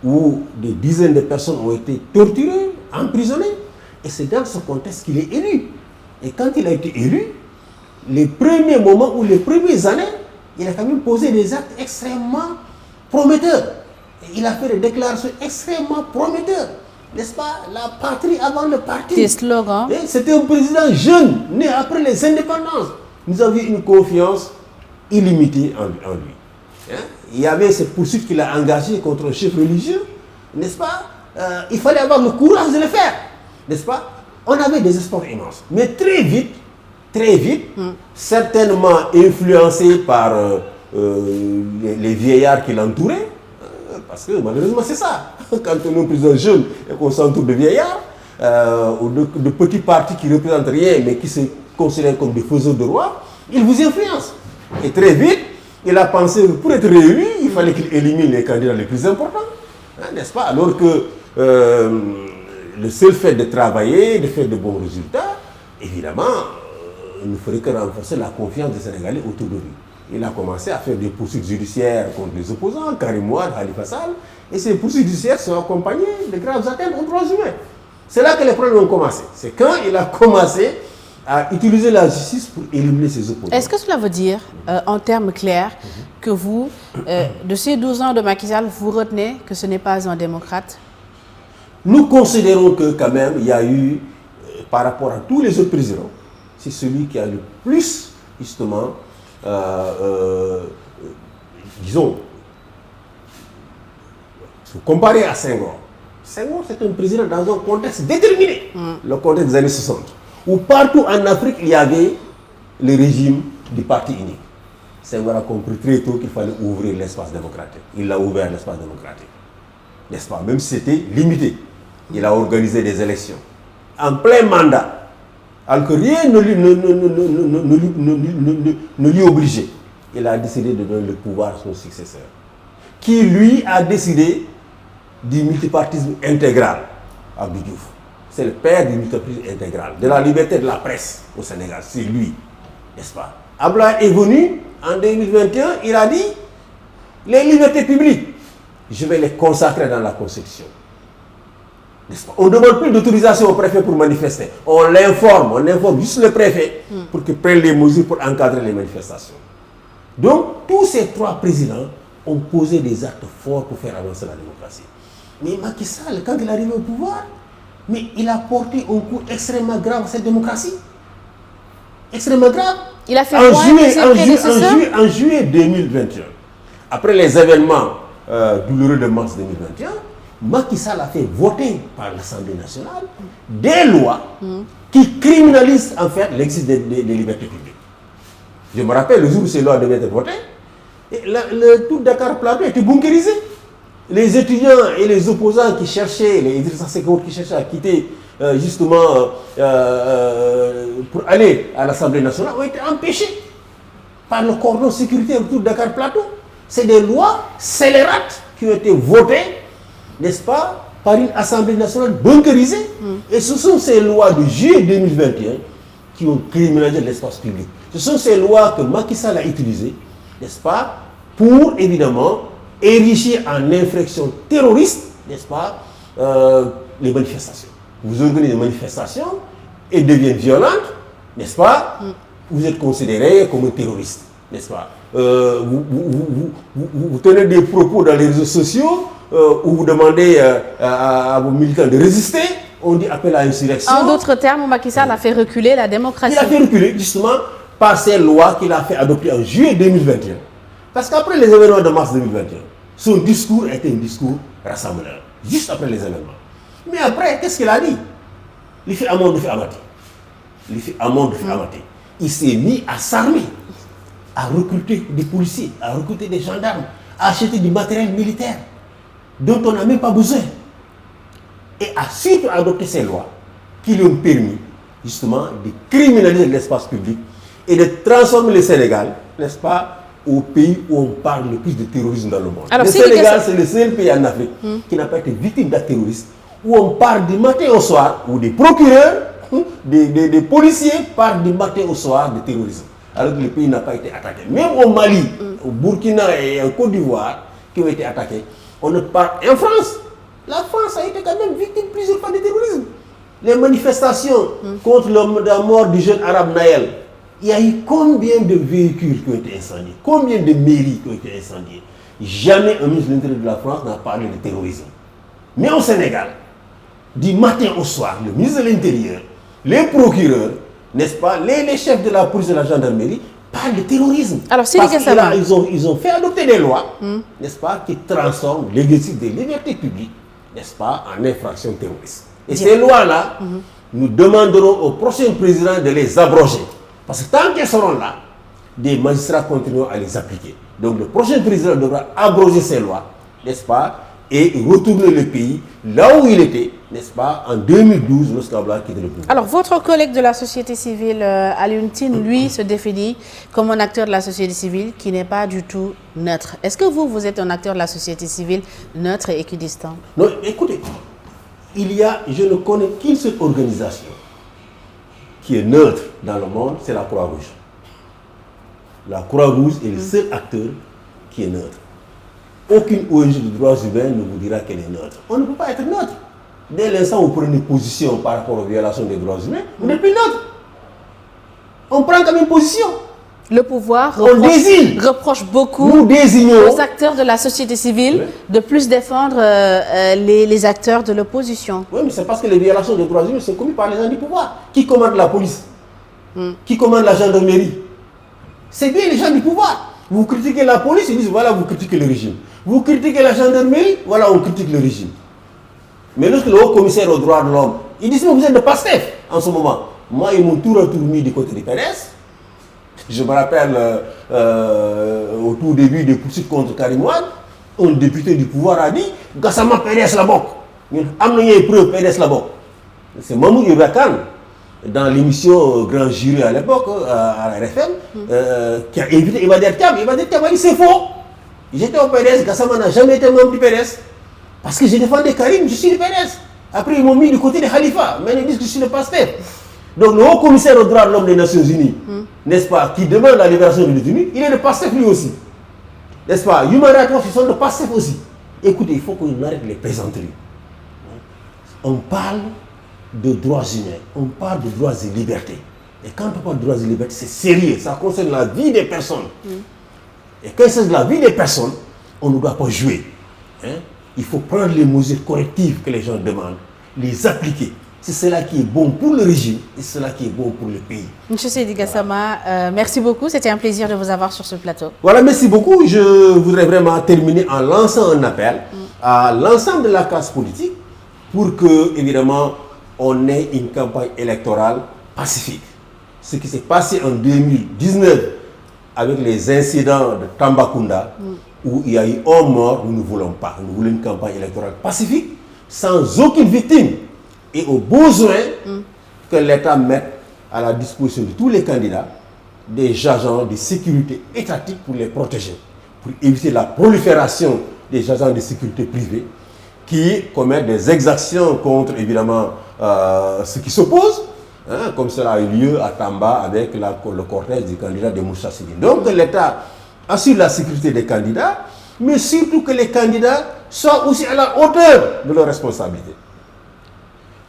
où des dizaines de personnes ont été torturées, emprisonnées. Et c'est dans ce contexte qu'il est élu. Et quand il a été élu, les premiers moments ou les premières années, il a quand même posé des actes extrêmement prometteurs. Et il a fait des déclarations extrêmement prometteurs. N'est-ce pas? La patrie avant le parti. Des slogans. C'était un président jeune, né après les indépendances. Nous avions une confiance illimitée en lui. Il y avait cette poursuite qu'il a engagée contre un chef religieux, n'est-ce pas? Il fallait avoir le courage de le faire, n'est-ce pas? On avait des espoirs immenses. Mais très vite, certainement influencés par les vieillards qui l'entouraient, parce que malheureusement c'est ça. Quand on est un président jeune et qu'on s'entoure de vieillards, ou de petits partis qui ne représentent rien, mais qui se considèrent comme des faiseurs de roi, ils vous influencent. Et très vite, il a pensé que pour être réélu, il fallait qu'il élimine les candidats les plus importants, n'est-ce pas? Alors que le seul fait de travailler, de faire de bons résultats, évidemment, ne ferait que renforcer la confiance des Sénégalais autour de lui. Il a commencé à faire des poursuites judiciaires contre les opposants, Karim Wade, Khalifa Sall, et ces poursuites judiciaires sont accompagnées de graves atteintes aux droits humains. C'est là que les problèmes ont commencé. C'est quand il a commencé à utiliser la justice pour éliminer ses opposants. Est-ce que cela veut dire, en termes clairs, que vous, de ces 12 ans de Macky Sall, vous retenez que ce n'est pas un démocrate? Nous considérons que quand même, il y a eu, par rapport à tous les autres présidents, c'est celui qui a le plus, justement, disons, comparé à Senghor. Senghor, c'est un président dans un contexte déterminé, le contexte des années 60, où partout en Afrique, il y avait le régime du parti unique. Senghor a compris très tôt qu'il fallait ouvrir l'espace démocratique. Il a ouvert l'espace démocratique, n'est-ce pas? Même si c'était limité. Il a organisé des élections en plein mandat, alors que rien ne lui obligeait. Il a décidé de donner le pouvoir à son successeur, qui lui a décidé du multipartisme intégral, Abdou Diouf. C'est le père du multipartisme intégral, de la liberté de la presse au Sénégal, c'est lui, n'est-ce pas? Abdoulaye est venu en 2021, il a dit les libertés publiques, je vais les consacrer dans la Constitution. On ne demande plus d'autorisation au préfet pour manifester. On informe juste le préfet pour qu'il prenne les mesures pour encadrer les manifestations. Donc, tous ces trois présidents ont posé des actes forts pour faire avancer la démocratie. Mais Macky Sall, quand il est arrivé au pouvoir, mais il a porté un coup extrêmement grave à cette démocratie. Extrêmement grave. Il a fait en juillet 2021, après les événements douloureux de mars 2021, Macky Sall a fait voter par l'Assemblée nationale des lois qui criminalisent en fait l'exercice des libertés publiques. Je me rappelle le jour où ces lois devaient être votées, tout Dakar Plateau était bunkérisé. Les étudiants et les opposants qui cherchaient, les Idrissa Seck qui cherchaient à quitter justement pour aller à l'Assemblée nationale ont été empêchés par le cordon sécuritaire autour de Dakar Plateau. C'est des lois scélérates qui ont été votées, n'est-ce pas, par une Assemblée nationale bunkérisée. Et ce sont ces lois de juillet 2021 qui ont criminalisé l'espace public. Ce sont ces lois que Macky Sall a utilisées, n'est-ce pas, pour évidemment érigir en infraction terroriste, n'est-ce pas, les manifestations. Vous organisez des manifestations et deviennent violentes, n'est-ce pas, vous êtes considéré comme un terroriste, n'est-ce pas. Vous tenez des propos dans les réseaux sociaux où vous demandez à vos militants de résister, on dit appel à insurrection. En d'autres termes, Macky Sall a fait reculer la démocratie. Il a fait reculer justement par ces lois qu'il a fait adopter en juillet 2021. Parce qu'après les événements de mars 2021, son discours était un discours rassembleur, juste après les événements. Mais après, qu'est-ce qu'il a dit? Il fait amende de fait amaté. Il s'est mis à s'armer, à recruter des policiers, à recruter des gendarmes, à acheter du matériel militaire dont on n'a même pas besoin. Et a surtout adopté ces lois qui lui ont permis justement de criminaliser l'espace public et de transformer le Sénégal n'est-ce pas, au pays où on parle le plus de terrorisme dans le monde. Alors, le Sénégal, c'est le seul pays en Afrique qui n'a pas été victime d'actes terroristes, où on parle du matin au soir, où des procureurs, des policiers parlent du matin au soir de terrorisme, alors que le pays n'a pas été attaqué. Même au Mali, au Burkina et en Côte d'Ivoire, qui ont été attaqués, on ne parle... En France, la France a été quand même victime plusieurs fois de terrorisme. Les manifestations contre la mort du jeune arabe Naël, il y a eu combien de véhicules qui ont été incendiés? Combien de mairies qui ont été incendiées? Jamais un ministre de l'Intérieur de la France n'a parlé de terrorisme. Mais au Sénégal, du matin au soir, le ministre de l'Intérieur, les procureurs, n'est-ce pas, les chefs de la police et de la gendarmerie parlent de terrorisme. Alors, parce qu'ils ont fait adopter des lois, n'est-ce pas, qui transforment l'exercice des libertés publiques, n'est-ce pas, en infraction terroriste. Et ces lois-là, nous demanderons au prochain président de les abroger. Parce que tant qu'elles seront là, des magistrats continueront à les appliquer. Donc le prochain président devra abroger ces lois, n'est-ce pas, et retourner le pays là où il était, n'est-ce pas, en 2012, lorsqu'Abdoulaye quittait le pouvoir. Alors, votre collègue de la société civile, Alioune Tine, lui, se définit comme un acteur de la société civile qui n'est pas du tout neutre. Est-ce que vous êtes un acteur de la société civile neutre et équidistant? Non, écoutez, je ne connais qu'une seule organisation qui est neutre dans le monde, c'est la Croix-Rouge. La Croix-Rouge est le seul acteur qui est neutre. Aucune ONG de droits humains ne vous dira qu'elle est neutre. On ne peut pas être neutre. Dès l'instant où vous prenez position par rapport aux violations des droits humains, vous n'êtes plus neutre. On prend quand même position. Le pouvoir reproche beaucoup aux acteurs de la société civile de plus défendre les acteurs de l'opposition. Oui, mais c'est parce que les violations des droits humains sont commises par les gens du pouvoir. Qui commande la police? Qui commande la gendarmerie? C'est bien les gens du pouvoir. Vous critiquez la police, ils disent voilà, vous critiquez le régime. Vous critiquez la gendarmerie, voilà, on critique le régime. Mais lorsque le haut commissaire aux droits de l'homme, ils disent vous êtes de PASTEF en ce moment. Moi, ils m'ont tour à tour mis du côté des PDS. Je me rappelle au tout début des poursuites contre Karim Wade, un député du pouvoir a dit Gassama PDS la bok. Amenez preuve PDS la bok. C'est Mamoud Ibrakan, dans l'émission Grand Jury à l'époque, à la RFM, qui a invité Ibader Thiam. Ibader Thiam a dit c'est faux. J'étais au PDS, Gassama n'a jamais été membre du PDS. Parce que j'ai défendu Karim, je suis du PDS. Après, ils m'ont mis du côté de Khalifa. Mais ils disent que je suis le PASTEF. Donc le haut commissaire aux droits de l'homme des Nations Unies, n'est-ce pas, qui demande la libération des détenus, il est le PASTEF lui aussi. N'est-ce pas? Human Rights Watch, ils sont le PASTEF aussi. Écoutez, il faut qu'on arrête les plaisanteries. On parle de droits humains, on parle de droits et libertés. Et quand on parle de droits et libertés, c'est sérieux, ça concerne la vie des personnes. Et quand c'est de la vie des personnes, on ne doit pas jouer. Il faut prendre les mesures correctives que les gens demandent, les appliquer. C'est cela qui est bon pour le régime et c'est cela qui est bon pour le pays. Monsieur Seydi Gassama, merci beaucoup. C'était un plaisir de vous avoir sur ce plateau. Voilà, merci beaucoup. Je voudrais vraiment terminer en lançant un appel à l'ensemble de la classe politique pour que, évidemment, on ait une campagne électorale pacifique. Ce qui s'est passé en 2019 avec les incidents de Tambacounda, où il y a eu un mort, nous ne voulons pas. Nous voulons une campagne électorale pacifique, sans aucune victime. Et au besoin que l'État mette à la disposition de tous les candidats des agents de sécurité étatique pour les protéger, pour éviter la prolifération des agents de sécurité privés qui commettent des exactions contre, évidemment, ceux qui s'opposent, comme cela a eu lieu à Tamba avec le cortège du candidat de Moussa Sidi. Donc que l'État assure la sécurité des candidats, mais surtout que les candidats soient aussi à la hauteur de leurs responsabilités.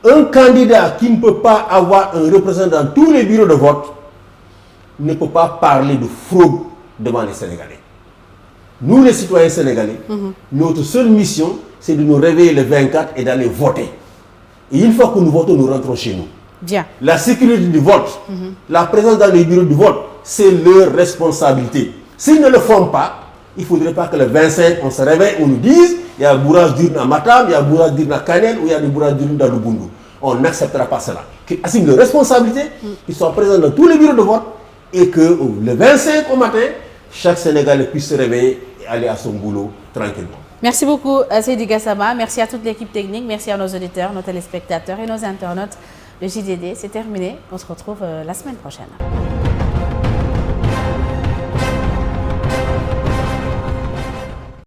Un candidat qui ne peut pas avoir un représentant dans tous les bureaux de vote ne peut pas parler de fraude devant les Sénégalais. Nous, les citoyens sénégalais, notre seule mission, c'est de nous réveiller le 24 et d'aller voter. Et une fois que nous votons, nous rentrons chez nous. Bien. La sécurité du vote, la présence dans les bureaux de vote, c'est leur responsabilité. S'ils ne le font pas, il ne faudrait pas que le 25, on se réveille, on nous dise il y a un bourrage d'urne à Matam, il y a un bourrage d'urne à Kanel ou il y a des bourrages d'urne dans Lubundu. On n'acceptera pas cela. Qu'ils assument leur responsabilité, qu'ils soient présents dans tous les bureaux de vote et que le 25 au matin, chaque Sénégalais puisse se réveiller et aller à son boulot tranquillement. Merci beaucoup, Seydi Gassama. Merci à toute l'équipe technique. Merci à nos auditeurs, nos téléspectateurs et nos internautes. Le JDD, c'est terminé. On se retrouve la semaine prochaine.